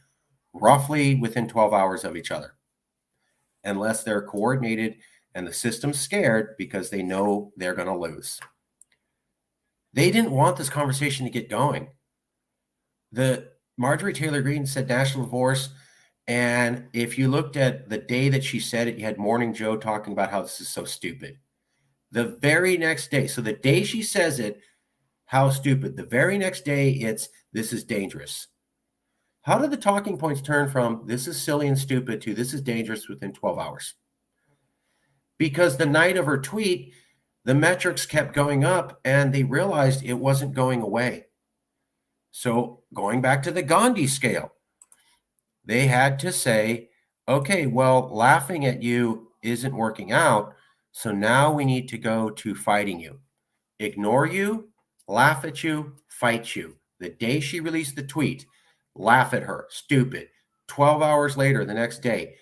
Speaker 1: Roughly within 12 hours of each other, unless they're coordinated and the system's scared because they know they're going to lose. They didn't want this conversation to get going. The Marjorie Taylor Greene said national divorce. And if you looked at the day that she said it, you had Morning Joe talking about how this is so stupid. The very next day, so the day she says it, how stupid. The very next day, it's this is dangerous. How did the talking points turn from this is silly and stupid to this is dangerous within 12 hours? Because the night of her tweet, the metrics kept going up and they realized it wasn't going away. So going back to the Gandhi scale, they had to say, okay, well, laughing at you isn't working out. So now we need to go to fighting you. Ignore you, laugh at you, fight you. The day she released the tweet, laugh at her, stupid. 12 hours later, the next day,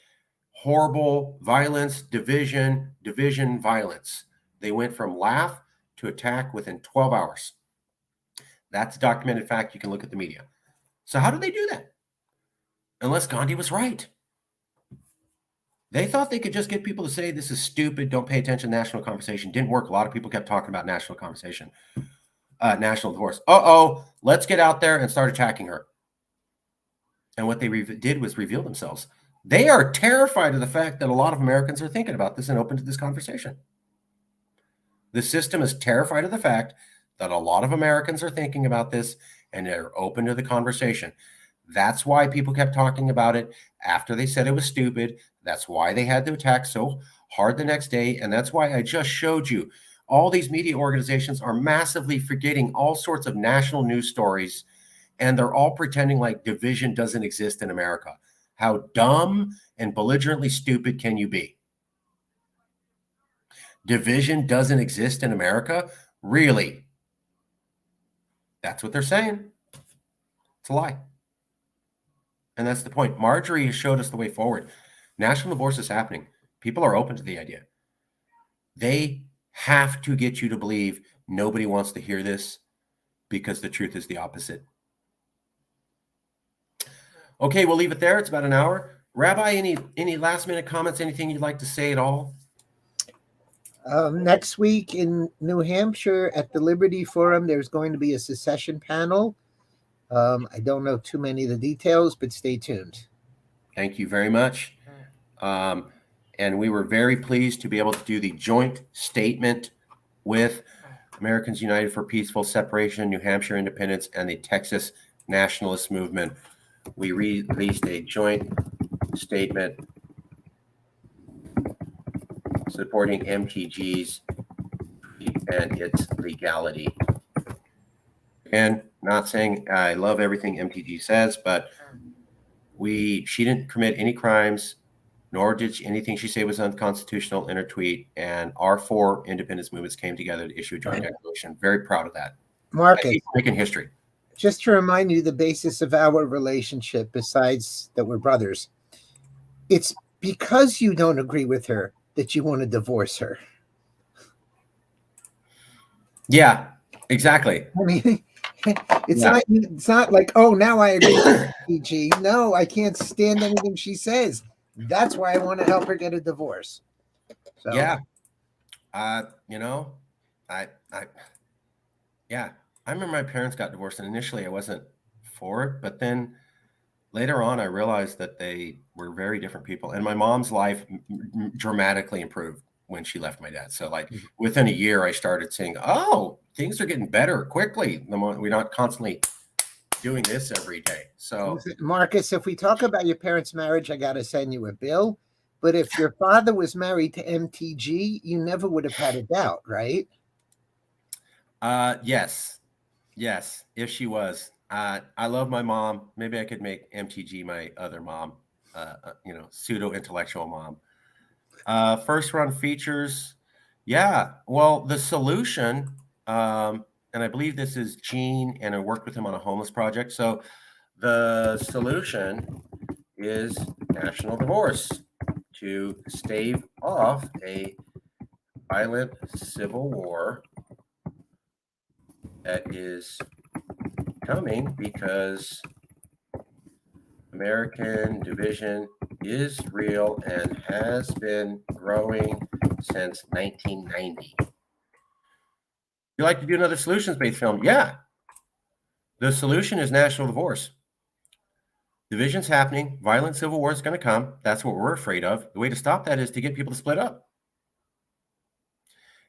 Speaker 1: horrible violence, division, violence. They went from laugh to attack within 12 hours. That's a documented fact. You can look at the media. So how did they do that? Unless Gandhi was right. They thought they could just get people to say this is stupid, don't pay attention to national conversation. Didn't work. A lot of people kept talking about national conversation, national divorce. Let's get out there and start attacking her. And what they did was reveal themselves. They are terrified of the fact that a lot of Americans are thinking about this and open to this conversation. The system is terrified of the fact that a lot of Americans are thinking about this and they're open to the conversation. That's why people kept talking about it after they said it was stupid. That's why they had to attack so hard the next day. And that's why I just showed you all these media organizations are massively forgetting all sorts of national news stories, and they're all pretending like division doesn't exist in America. How dumb and belligerently stupid can you be? Division doesn't exist in America? Really? That's what they're saying. It's a lie. And that's the point. Marjorie has showed us the way forward. National divorce is happening. People are open to the idea. They have to get you to believe nobody wants to hear this because the truth is the opposite. Okay, we'll leave it there. It's about an hour. Rabbi, any last minute comments, anything you'd like to say at all?
Speaker 7: Next week in New Hampshire at the Liberty Forum, there's going to be a secession panel. I don't know too many of the details, but stay tuned.
Speaker 1: Thank you very much. And we were very pleased to be able to do the joint statement with Americans United for Peaceful Separation, New Hampshire Independence, and the Texas Nationalist Movement. We released a joint statement supporting MTGs and its legality. And not saying I love everything MTG says, but she didn't commit any crimes, nor did anything she say was unconstitutional in her tweet. And our four independence movements came together to issue a joint declaration. Very proud of that.
Speaker 7: Marcus,
Speaker 1: making history.
Speaker 7: Just to remind you, the basis of our relationship, besides that we're brothers, it's because you don't agree with her that you want to divorce her.
Speaker 1: Yeah, exactly.
Speaker 7: I mean, it's not like, oh, now I agree with PG. No, I can't stand anything she says. That's why I want to help her get a divorce. So.
Speaker 1: Yeah. I remember my parents got divorced, and initially I wasn't for it, but then later on I realized that they were very different people, and my mom's life dramatically improved when she left my dad. So like within a year, I started saying, oh, things are getting better quickly. We're not constantly doing this every day. So
Speaker 7: Marcus, if we talk about your parents' marriage, I got to send you a bill. But if your father was married to MTG, you never would have had a doubt, right?
Speaker 1: Yes, if she was. I love my mom. Maybe I could make MTG my other mom, pseudo intellectual mom. First run features. Yeah. Well, the solution, and I believe this is Gene, and I worked with him on a homeless project. So the solution is national divorce to stave off a violent civil war that is coming because American division is real and has been growing since 1990. You like to do another solutions-based film? Yeah. The solution is national divorce. Division's happening. Violent civil war is going to come. That's what we're afraid of. The way to stop that is to get people to split up.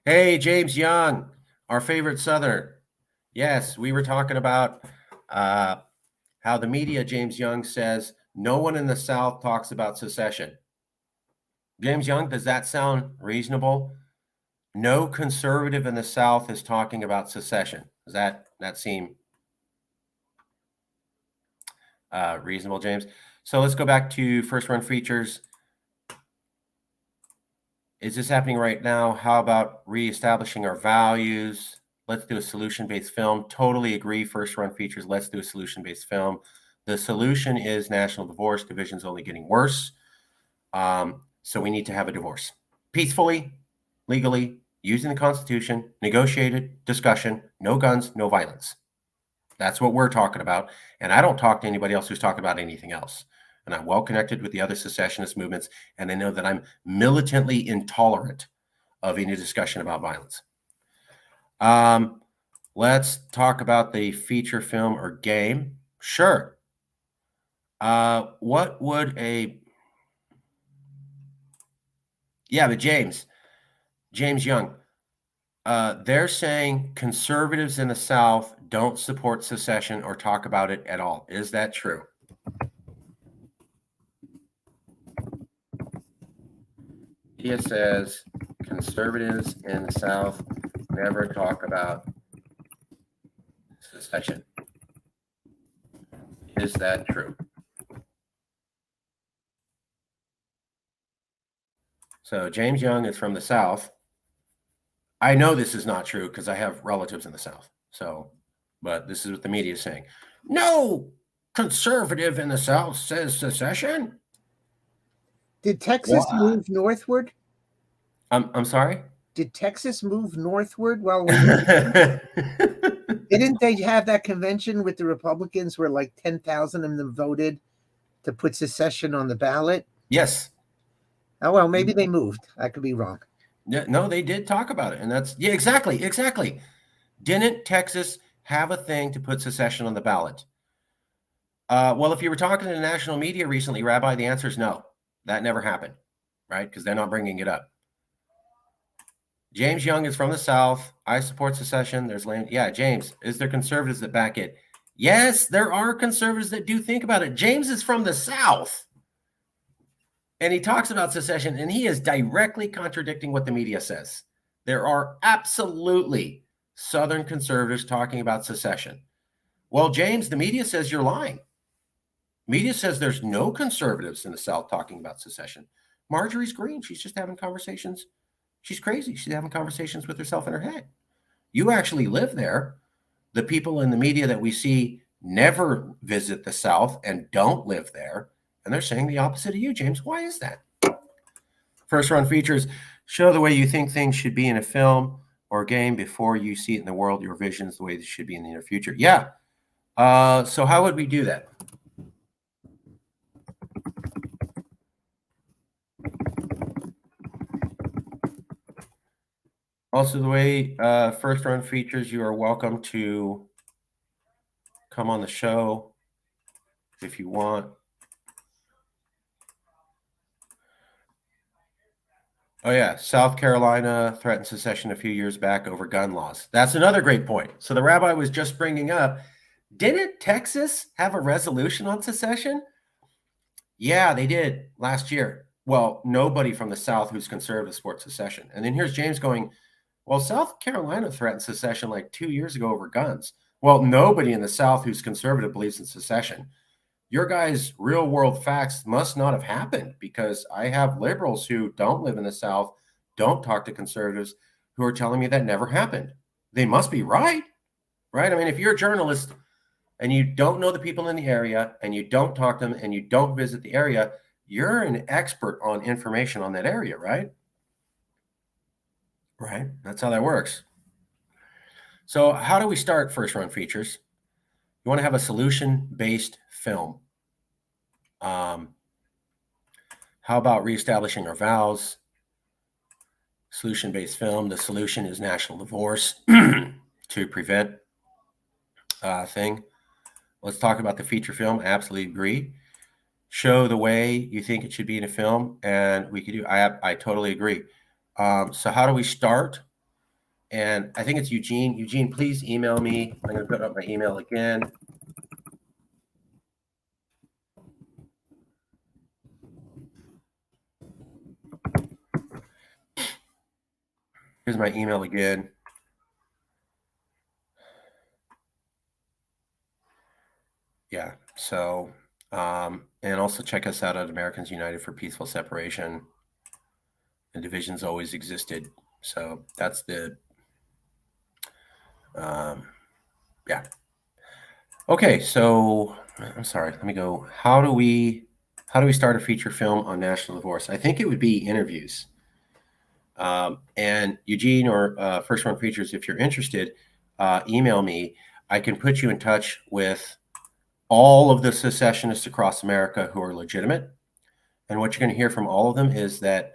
Speaker 1: Hey, James Young, our favorite Southerner. Yes, we were talking about how the media, James Young says, no one in the South talks about secession. James Young, does that sound reasonable? No conservative in the South is talking about secession. Does that seem reasonable, James? So let's go back to first run features. Is this happening right now? How about reestablishing our values? Let's do a solution-based film. Totally agree. First run features. Let's do a solution-based film. The solution is national divorce. Division's only getting worse. So we need to have a divorce. Peacefully, legally, using the Constitution, negotiated, discussion, no guns, no violence. That's what we're talking about. And I don't talk to anybody else who's talking about anything else. and I'm well connected with the other secessionist movements, and they know that I'm militantly intolerant of any discussion about violence. Let's talk about the feature film or game. Sure. What would a... Yeah, but James Young, they're saying conservatives in the South don't support secession or talk about it at all. Is that true? He says conservatives in the South never talk about secession. Is that true? So James Young is from the South. I know this is not true because I have relatives in the South. So, but this is what the media is saying. No conservative in the South says secession.
Speaker 7: Did Texas move northward?
Speaker 1: I'm sorry?
Speaker 7: Did Texas move northward while we didn't they have that convention with the Republicans where like 10,000 of them voted to put secession on the ballot?
Speaker 1: Yes.
Speaker 7: Oh, well, maybe they moved. I could be wrong.
Speaker 1: No, they did talk about it. And that's, yeah, exactly. Didn't Texas have a thing to put secession on the ballot? Well, if you were talking to the national media recently, Rabbi, the answer is no. That never happened, right? Because they're not bringing it up. James Young is from the South. I support secession. There's land. Yeah, James, is there conservatives that back it? Yes, there are conservatives that do think about it. James is from the South. And he talks about secession, and he is directly contradicting what the media says. There are absolutely Southern conservatives talking about secession. Well, James, the media says you're lying. Media says there's no conservatives in the South talking about secession. Marjorie's green. She's just having conversations. She's crazy. She's having conversations with herself in her head. You actually live there. The people in the media that we see never visit the South and don't live there. And they're saying the opposite of you, James. Why is that? First run features show the way you think things should be in a film or game before you see it in the world. Your vision is the way it should be in the near future. Yeah. So how would we do that? Also, the way first run features, you are welcome to come on the show if you want. Oh, yeah. South Carolina threatened secession a few years back over gun laws. That's another great point. So the rabbi was just bringing up, didn't Texas have a resolution on secession? Yeah, they did last year. Well, nobody from the South who's conservative supports secession. And then here's James going, well, South Carolina threatened secession like 2 years ago over guns. Well, nobody in the South who's conservative believes in secession. Your guys' real world facts must not have happened because I have liberals who don't live in the South, don't talk to conservatives, who are telling me that never happened. They must be right? I mean, if you're a journalist and you don't know the people in the area and you don't talk to them and you don't visit the area, you're an expert on information on that area, right? Right. That's how that works. So how do we start first run features? You want to have a solution-based film. How about reestablishing our vows? Solution-based film. The solution is national divorce to prevent thing. Let's talk about the feature film. I absolutely agree. Show the way you think it should be in a film, and we could do. I totally agree. So how do we start? And I think it's Eugene. Eugene, please email me. I'm going to put up my email again. Here's my email again. Yeah. So, and also check us out at Americans United for Peaceful Separation. The divisions always existed. So that's the, yeah. Okay. So I'm sorry. Let me go. How do we start a feature film on national divorce? I think it would be interviews. And Eugene or First Run Features, if you're interested, email me. I can put you in touch with all of the secessionists across America who are legitimate. And what you're going to hear from all of them is that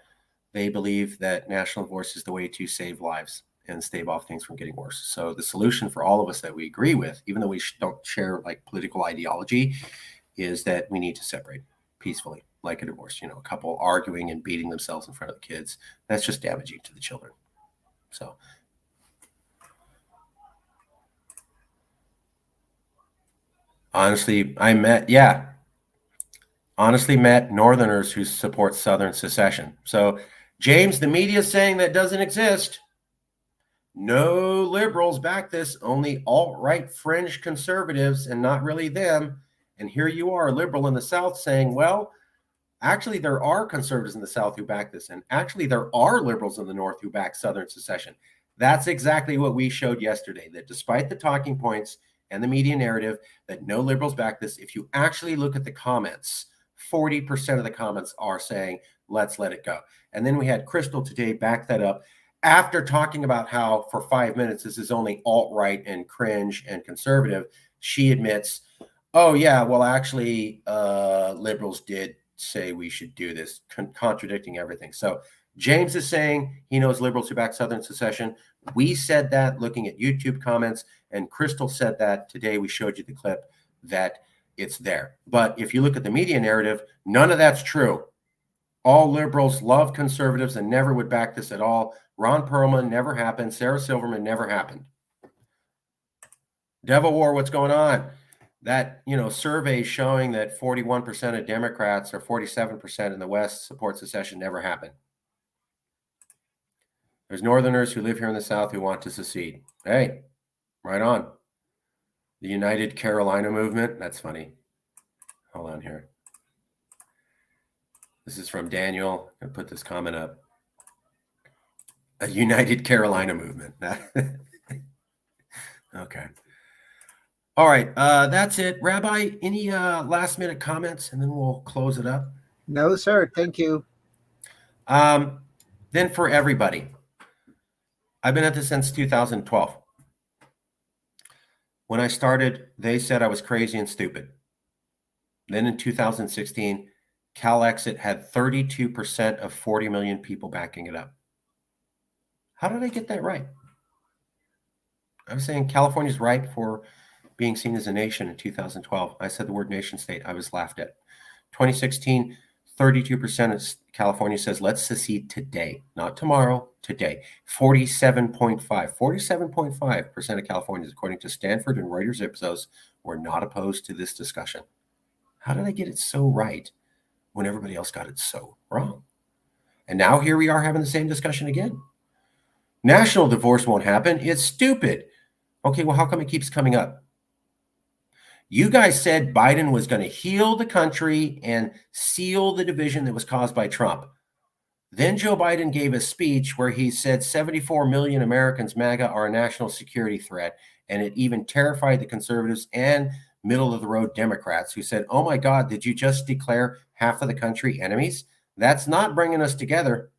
Speaker 1: they believe that national divorce is the way to save lives and stave off things from getting worse. So the solution for all of us that we agree with, even though we don't share like political ideology, is that we need to separate peacefully, like a divorce. You know, a couple arguing and beating themselves in front of the kids, that's just damaging to the children. So honestly, honestly met Northerners who support Southern secession. So James, the media is saying that doesn't exist. No liberals back this, only alt-right fringe conservatives, and not really them. And here you are, a liberal in the South, saying, well, actually, there are conservatives in the South who back this, and actually, there are liberals in the North who back Southern secession. That's exactly what we showed yesterday, that despite the talking points and the media narrative that no liberals back this, if you actually look at the comments, 40% of the comments are saying, let's let it go. And then we had Crystal today back that up after talking about how for 5 minutes this is only alt-right and cringe and conservative. She admits, oh yeah, well actually liberals did say we should do this, contradicting everything. So James is saying he knows liberals who back Southern secession. We said that looking at YouTube comments, and Crystal said that today. We showed you the clip that it's there. But if you look at the media narrative, none of that's true. All liberals love conservatives and never would back this at all. Ron Perlman never happened. Sarah Silverman never happened. Devil War, what's going on? That, survey showing that 41% of Democrats or 47% in the West support secession never happened. There's Northerners who live here in the South who want to secede. Hey, right on. The United Carolina movement. That's funny. Hold on here. This is from Daniel. I'm going to put this comment up. A United Carolina movement. Okay. All right. That's it. Rabbi, any last minute comments, and then we'll close it up?
Speaker 7: No, sir. Thank you.
Speaker 1: Then for everybody, I've been at this since 2012. When I started, they said I was crazy and stupid. Then in 2016, CalExit had 32% of 40 million people backing it up. How did I get that right? I was saying California's ripe for being seen as a nation in 2012. I said the word nation state. I was laughed at. 2016, 32% of California says, let's secede today, not tomorrow, today. 47.5% of Californians, according to Stanford and Reuters Ipsos, were not opposed to this discussion. How did I get it so right when everybody else got it so wrong? And now here we are having the same discussion again. National divorce won't happen. It's stupid. Okay, well, how come it keeps coming up? You guys said Biden was going to heal the country and seal the division that was caused by Trump. Then Joe Biden gave a speech where he said 74 million Americans, MAGA, are a national security threat. And it even terrified the conservatives and middle-of-the-road Democrats who said, oh my God, did you just declare half of the country enemies? That's not bringing us together.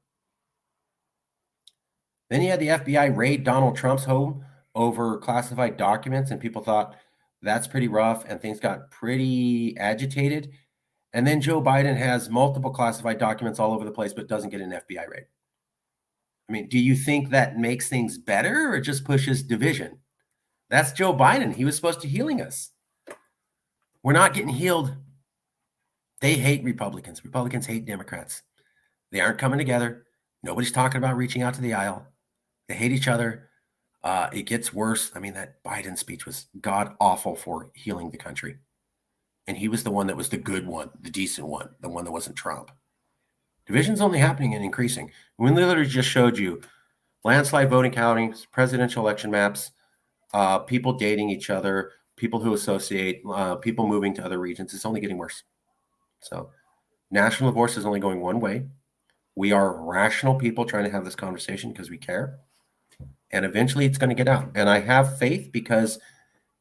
Speaker 1: Then you had the FBI raid Donald Trump's home over classified documents, and people thought that's pretty rough, and things got pretty agitated. And then Joe Biden has multiple classified documents all over the place, but doesn't get an FBI raid. I mean, do you think that makes things better or just pushes division? That's Joe Biden. He was supposed to healing us. We're not getting healed. They hate Republicans. Republicans hate Democrats. They aren't coming together. Nobody's talking about reaching out to the aisle. They hate each other. It gets worse. I mean, that Biden speech was god awful for healing the country. And he was the one that was the good one, the decent one, the one that wasn't Trump. Division's only happening and increasing. We literally just showed you landslide voting counties, presidential election maps, people dating each other, people who associate, people moving to other regions. It's only getting worse. So national divorce is only going one way. We are rational people trying to have this conversation because we care. And eventually it's going to get out. And I have faith because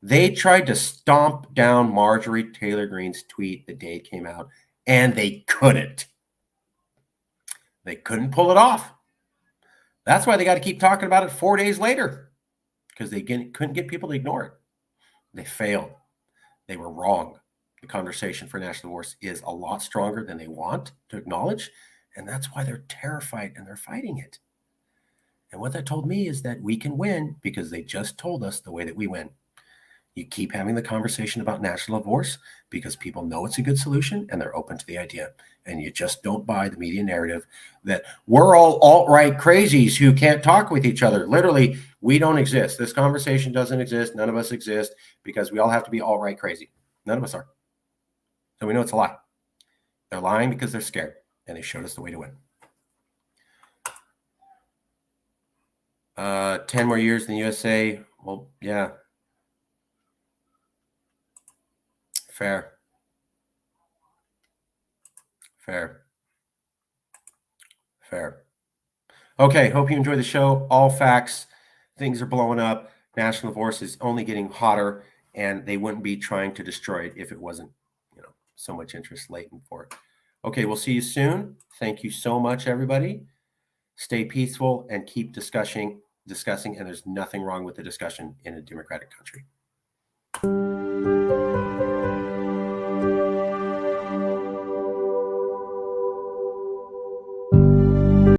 Speaker 1: they tried to stomp down Marjorie Taylor Greene's tweet the day it came out, and they couldn't. They couldn't pull it off. That's why they got to keep talking about it 4 days later, because they couldn't get people to ignore it. They failed. They were wrong. the conversation for national divorce is a lot stronger than they want to acknowledge. And that's why they're terrified and they're fighting it. And what that told me is that we can win because they just told us the way that we win. You keep having the conversation about national divorce because people know it's a good solution and they're open to the idea. And you just don't buy the media narrative that we're all alt-right crazies who can't talk with each other. Literally, we don't exist. This conversation doesn't exist. None of us exist because we all have to be alt-right crazy. None of us are. So we know it's a lie. They're lying because they're scared and they showed us the way to win. 10 more years in the USA. Well, yeah. Fair. Okay, hope you enjoy the show. All facts. Things are blowing up. National divorce is only getting hotter, and they wouldn't be trying to destroy it if it wasn't, so much interest latent for it. Okay, we'll see you soon. Thank you so much, everybody. Stay peaceful and keep discussing, and there's nothing wrong with the discussion in a democratic country.